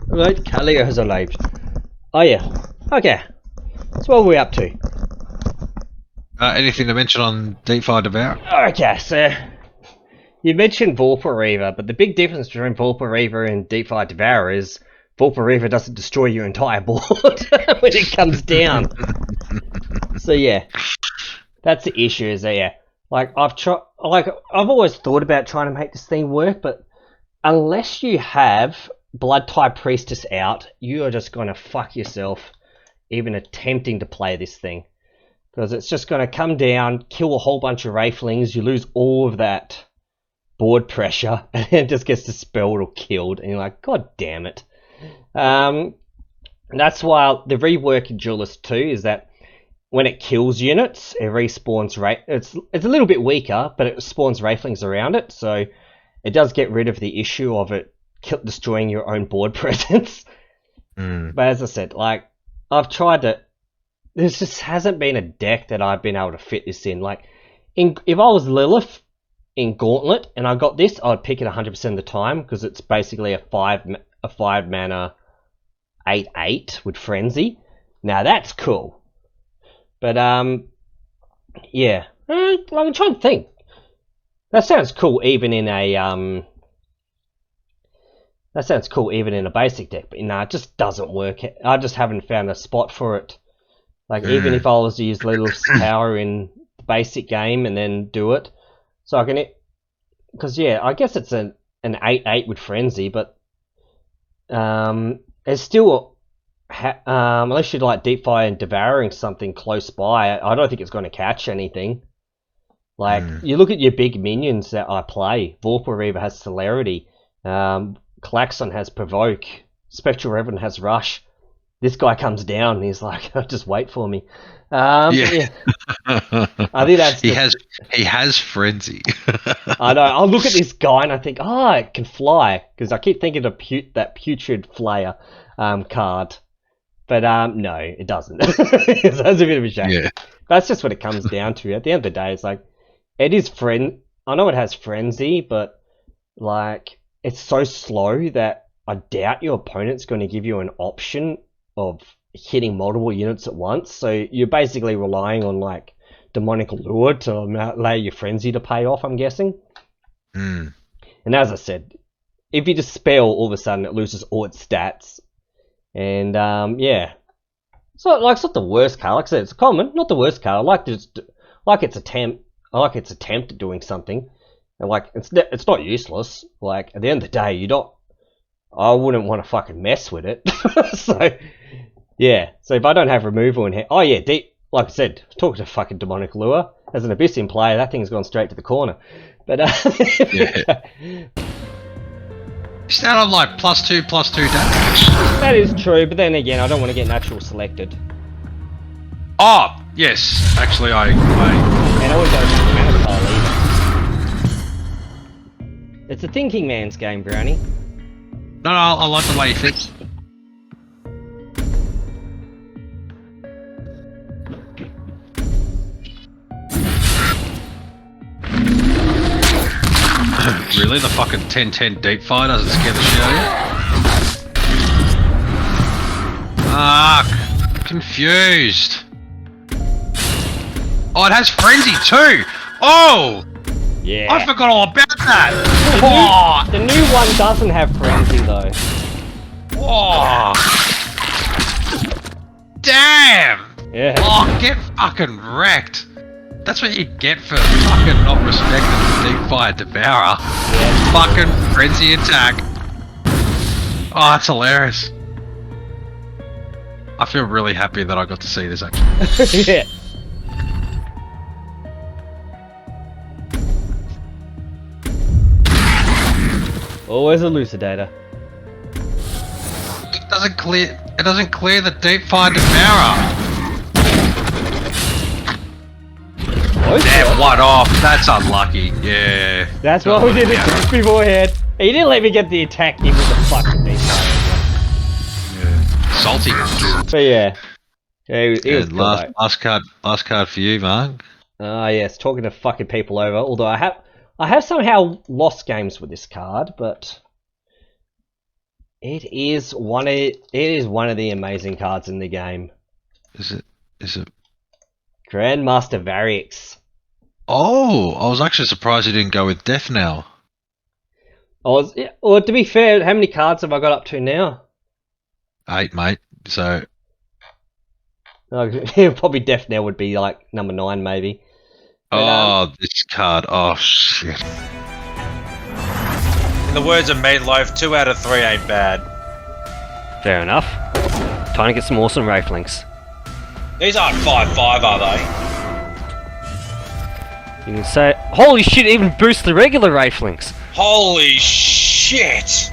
Right, Kelaino has arrived. Oh yeah. Okay. So what are we up to? Anything to mention on Deepfire Devourer? Okay, so you mentioned Vorpal Reaver, but the big difference between Vorpal Reaver and Deepfire Devourer is Vorpal Reaver doesn't destroy your entire board when it comes down. So yeah, that's the issue. Is that like I've always thought about trying to make this thing work, but unless you have Bloodtide Priestess out, you are just gonna fuck yourself even attempting to play this thing. Because it's just going to come down, kill a whole bunch of Wraithlings, you lose all of that board pressure, and then it just gets dispelled or killed, and you're like, God damn it. That's why the rework in Duelyst 2 is that when it kills units, it respawns it's a little bit weaker, but it spawns Wraithlings around it, so it does get rid of the issue of it destroying your own board presence. But as I said, like, I've tried to... There just hasn't been a deck that I've been able to fit this in. Like, if I was Lilith in Gauntlet and I got this, I'd pick it 100% of the time because it's basically a 5 mana 8/8 with Frenzy. Now that's cool. But yeah, I'm trying to think. That sounds cool even in a That sounds cool even in a basic deck, but no, it just doesn't work. I just haven't found a spot for it. Like, even if I was to use Lilith's power in the basic game and then do it, so I can... Because, yeah, I guess it's an 8/8 with Frenzy, but it's still... unless you'd like Deepfire and Devouring something close by, I don't think it's going to catch anything. Like, you look at your big minions that I play. Vorpal Reaver has Celerity. Klaxon has Provoke. Spectral Revenant has Rush. This guy comes down and he's like, just wait for me. Yeah. I think that's... He has Frenzy. I know. I'll look at this guy and I think, it can fly. Because I keep thinking of that Putrid Flayer card. But no, it doesn't. That's a bit of a shame. Yeah. That's just what it comes down to. At the end of the day, it's like, it is I know it has Frenzy, but like, it's so slow that I doubt your opponent's going to give you an option of hitting multiple units at once. So you're basically relying on like Daemonic Lure to allow your Frenzy to pay off, I'm guessing. Mm. And as I said, if you dispel, all of a sudden it loses all its stats. And yeah. So like it's not the worst card. Like I said, it's common, not the worst card. I like its attempt at doing something. And like it's not useless. Like at the end of the day, I wouldn't want to fucking mess with it. So yeah. So if I don't have removal in here, oh yeah, like I said, talking to fucking Demonic Lure as an Abyssian player, that thing's gone straight to the corner. But yeah. Is that on like +2/+2 damage? That is true, but then again, I don't want to get natural selected. Oh yes, actually I And I wouldn't go for mana either. It's a thinking man's game, Brownie. No, I like the way you think. Really? The fucking 10-10 Deepfire doesn't scare the shit out of you? Ah, confused. Oh, it has Frenzy too! Oh! Yeah. I forgot all about that! The new one doesn't have Frenzy though. Oh! Damn! Yeah. Oh, get fucking wrecked! That's what you get for fucking not respecting the Deepfire Devourer. Yeah. Fucking Frenzy attack. Oh, that's hilarious. I feel really happy that I got to see this actually. Yeah. Always elucidator. It doesn't clear the Deepfire Devourer. Damn, one off. That's unlucky. Yeah. That's why we did it beforehand. He didn't let me get the attack in with the fucking Deepfire. Yeah. Salty. But yeah. He was last card for you, Mark. Ah yes, talking to fucking people over. Although I have somehow lost games with this card, but it is one of the amazing cards in the game. Is it? Grandmaster Variax. Oh, I was actually surprised you didn't go with Death now. Well, to be fair, how many cards have I got up to now? 8, mate. So probably Death now would be like number 9, maybe. But, this card. Oh shit. In the words of Meatloaf, 2 out of 3 ain't bad. Fair enough. Time to get some awesome Wraithlings. These aren't 5/5, are they? You can say, holy shit, it even boosts the regular Wraithlings. Holy shit!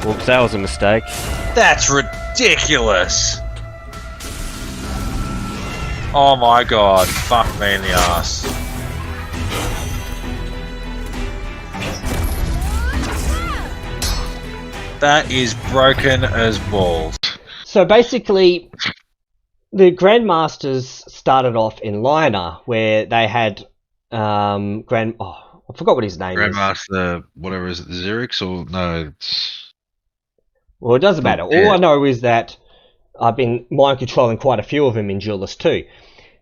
Whoops, that was a mistake. That's ridiculous! Oh my god, fuck me in the ass. That is broken as balls. So basically, the Grandmasters started off in Liner, where they had I forgot what his name is. Grandmaster, whatever is it, Xerix or no? It's... Well, it doesn't matter. All I know is that I've been mind controlling quite a few of them in Duelyst too.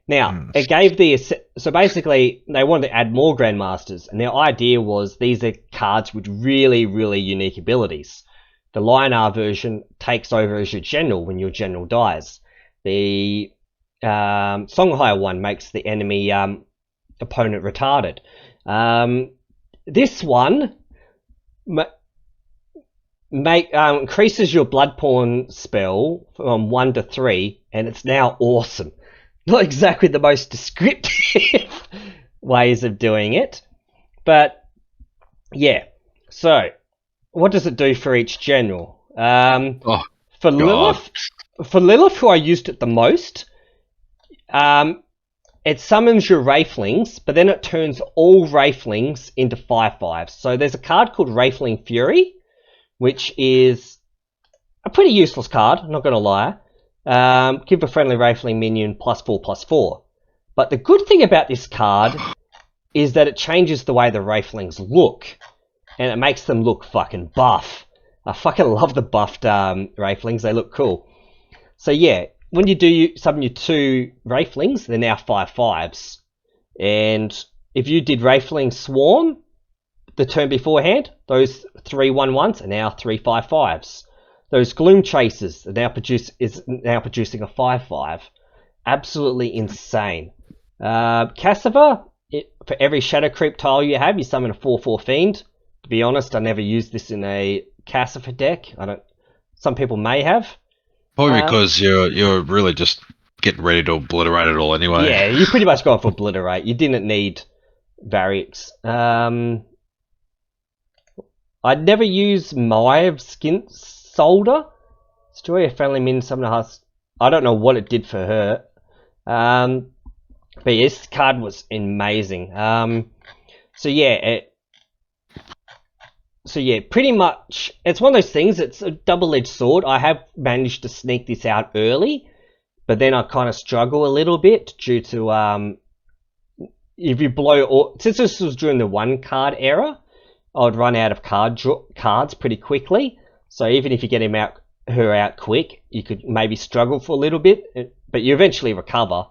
Now, it gave so basically they wanted to add more Grandmasters, and their idea was these are cards with really, really unique abilities. The Lion-R version takes over as your general when your general dies. The Songhai one makes the enemy opponent retarded. This one increases your Bloodborne spell from 1 to 3, and it's now awesome. Not exactly the most descriptive ways of doing it, but yeah. So, what does it do for each general? For Lilith, who I used it the most, it summons your Wraithlings, but then it turns all Wraithlings into 5/5s. So there's a card called Wraithling Fury, which is a pretty useless card, I'm not going to lie. Give a friendly Wraithling minion +4/+4. But the good thing about this card is that it changes the way the Wraithlings look, and it makes them look fucking buff. I fucking love the buffed Wraithlings. They look cool. So yeah, when you summon your 2 Wraithlings, they're now 5/5s. And if you did Wraithling Swarm the turn beforehand, those 3 1/1s are now 3 5/5s. Those Gloomchasers is now producing a 5/5. Absolutely insane. Cassava, for every Shadow Creep tile you have, you summon a 4/4 Fiend. To be honest, I never used this in a Cassava deck. Some people may have. Probably because you're really just getting ready to obliterate it all anyway. Yeah, you pretty much gone for obliterate. You didn't need Variax. I'd never use Maiev Skin Solder. Destroy a friendly min summon has. I don't know what it did for her. But yeah, this card was amazing. So yeah, pretty much it's one of those things. It's a double-edged sword. I have managed to sneak this out early, but then I kind of struggle a little bit due to if you blow. Since this was during the 1-card era, I would run out of cards pretty quickly. So even if you get her out quick, you could maybe struggle for a little bit, but you eventually recover.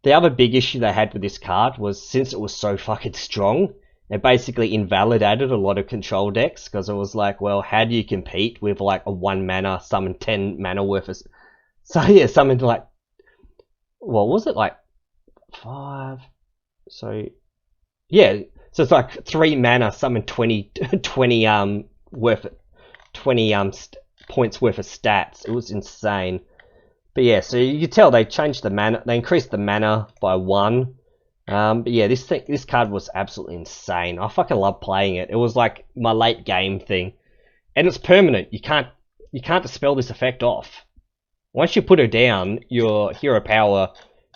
The other big issue they had with this card was, since it was so fucking strong, it basically invalidated a lot of control decks, because it was like, well, how do you compete with like a 1 mana summon 10 mana worth of... So yeah, summon like... What was it? Like 5... So... Yeah, so it's like 3 mana summon 20 worth... 20 points worth of stats. It was insane. But yeah, so you can tell they changed the mana. They increased the mana by 1. But yeah, this card was absolutely insane. I fucking love playing it. It was like my late game thing, and it's permanent. You can't dispel this effect off. Once you put her down, your hero power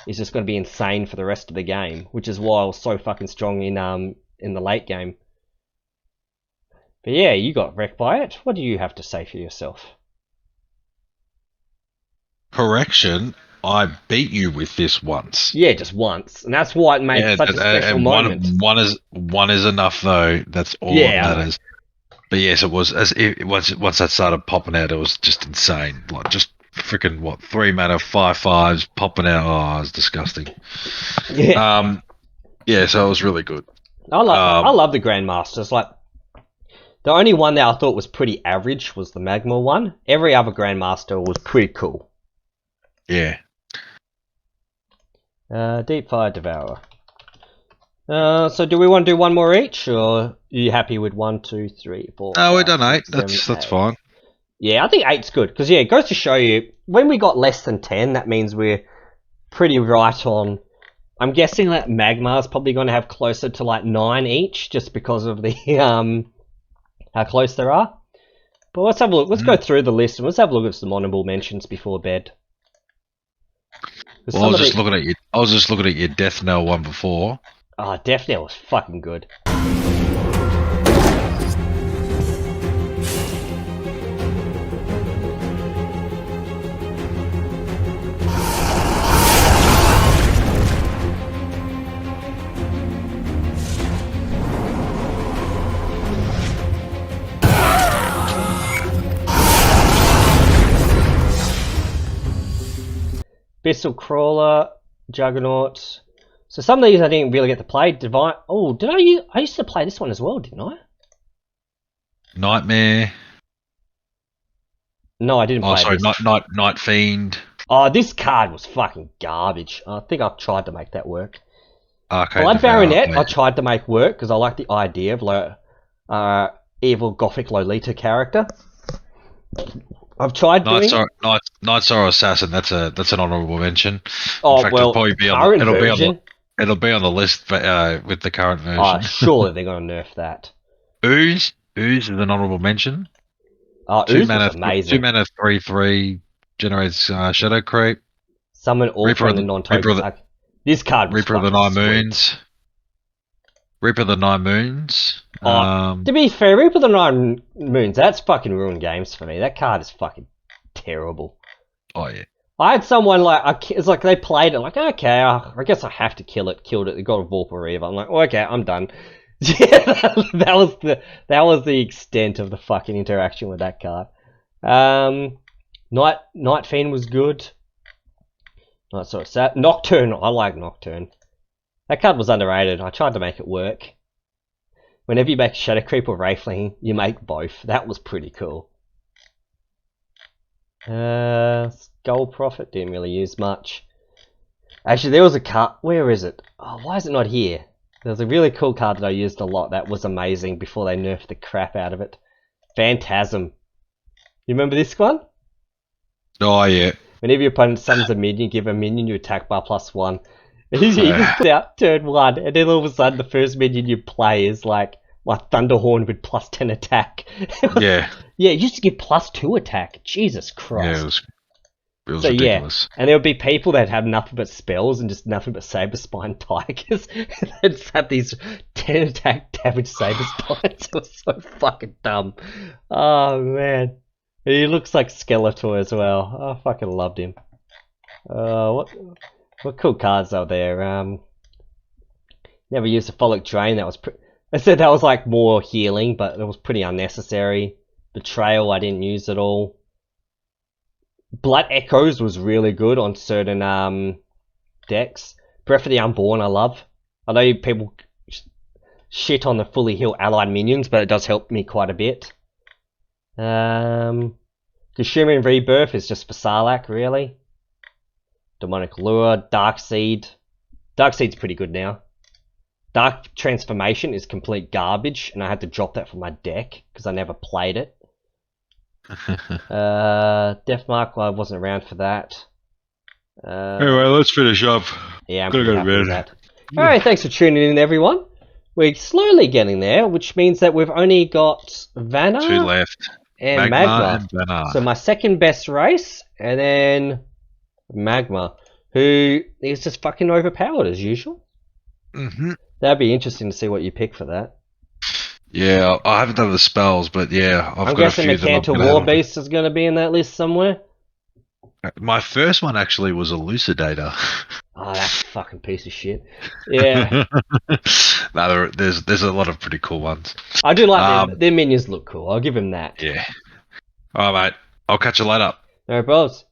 is just going to be insane for the rest of the game, which is why I was so fucking strong in the late game. But yeah, you got wrecked by it. What do you have to say for yourself? Correction, I beat you with this once. Yeah, just once, and that's why it made such a special moment. One is enough though. That's all that matters. But yes, it was once that started popping out, it was just insane. Like just freaking 3 mana 5/5s popping out. Oh, it was disgusting. Yeah. Yeah. So it was really good. I love the Grandmasters. Like, the only one that I thought was pretty average was the Magma one. Every other Grandmaster was pretty cool. Yeah. Deepfire Devourer. So do we want to do one more each, or are you happy with 1, 2, 3, 4? No, we've done 8. That's fine. Yeah, I think 8's good, because yeah, it goes to show you, when we got less than 10, that means we're pretty right on. I'm guessing that Magmar's probably going to have closer to like 9 each, just because of the how close there are. But let's have a look. Let's go through the list, and let's have a look at some honorable mentions before bed. Well, I was just looking at your Death Knell one before. Oh, Death Knell was fucking good. Abyssal Crawler, Juggernaut. So some of these I didn't really get to play. Divine. Oh, did I used to play this one as well, didn't I? Nightmare. No, I didn't play this. Night Fiend. Oh, this card was fucking garbage. I think I tried to make that work. Okay. Blood Baronet, I tried to make work because I like the idea of evil gothic Lolita character. I've tried doing Night Sorrow Assassin. That's an honourable mention. Oh, in fact, well, it'll be on the list with the current version. Oh, surely they're going to nerf that. Ooze is an honourable mention. Oh, Ooze was amazing. 2 mana 3/3 generates Shadow Creep. Summon all from the non-tokens. This card was Reaper of the Nine Moons. Reaper of the Nine Moons. To be fair, Reaper of the Nine Moons, that's fucking ruined games for me. That card is fucking terrible. Oh, yeah. I had someone it's like they played it like, okay, I guess I have to kill it. Killed it. They got a Vorpal Reaver. I'm like, okay, I'm done. Yeah, that was the extent of the fucking interaction with that card. Night Fiend was good. Oh, sorry, Nocturne. I like Nocturne. That card was underrated. I tried to make it work. Whenever you make Shadow Creep or Wraithling, you make both. That was pretty cool. Skull Prophet didn't really use much. Actually, there was a card. Where is it? Oh, why is it not here? There was a really cool card that I used a lot. That was amazing before they nerfed the crap out of it. Phantasm. You remember this one? Oh, yeah. Whenever your opponent summons a minion, give a minion you attack by +1. And he just put out turn 1, and then all of a sudden the first minion you play is like Thunderhorn with +10 attack. Yeah. Yeah, it used to give +2 attack. Jesus Christ. Yeah, it was ridiculous. Yeah, and there would be people that have nothing but spells and just nothing but Saber Spine Tigers. They just have these 10 attack damage Saber Spines. It was so fucking dumb. Oh man. He looks like Skeletor as well. I fucking loved him. What cool cards are there? Never used a Folic Drain. That was I said that was like more healing, but it was pretty unnecessary. Betrayal, I didn't use at all. Blood Echoes was really good on certain decks. Breath of the Unborn, I love. I know people shit on the fully healed allied minions, but it does help me quite a bit. Consuming Rebirth is just for Sarlacc, really. Demonic Lure, Darkseid. Darkseid's pretty good now. Dark Transformation is complete garbage, and I had to drop that from my deck because I never played it. Deathmark, I wasn't around for that. Anyway, let's finish up. Yeah, I'm Gotta pretty go to happy with bed. that. Alright, thanks for tuning in, everyone. We're slowly getting there, which means that we've only got Vanna 2 left. and Magma Magma. and Vanna. So my second best race, and then Magma, who is just fucking overpowered as usual. Mm-hmm. That'd be interesting to see what you pick for that. Yeah, I haven't done the spells, but yeah, I'm got guessing a the few that I'm Cantor gonna War have. Beast is going to be in that list somewhere. My first one actually was Elucidator. Oh, that fucking piece of shit. Yeah. No, there's a lot of pretty cool ones. I do like their minions look cool. I'll give him that. Yeah. Alright, mate. I'll catch you later. No problems.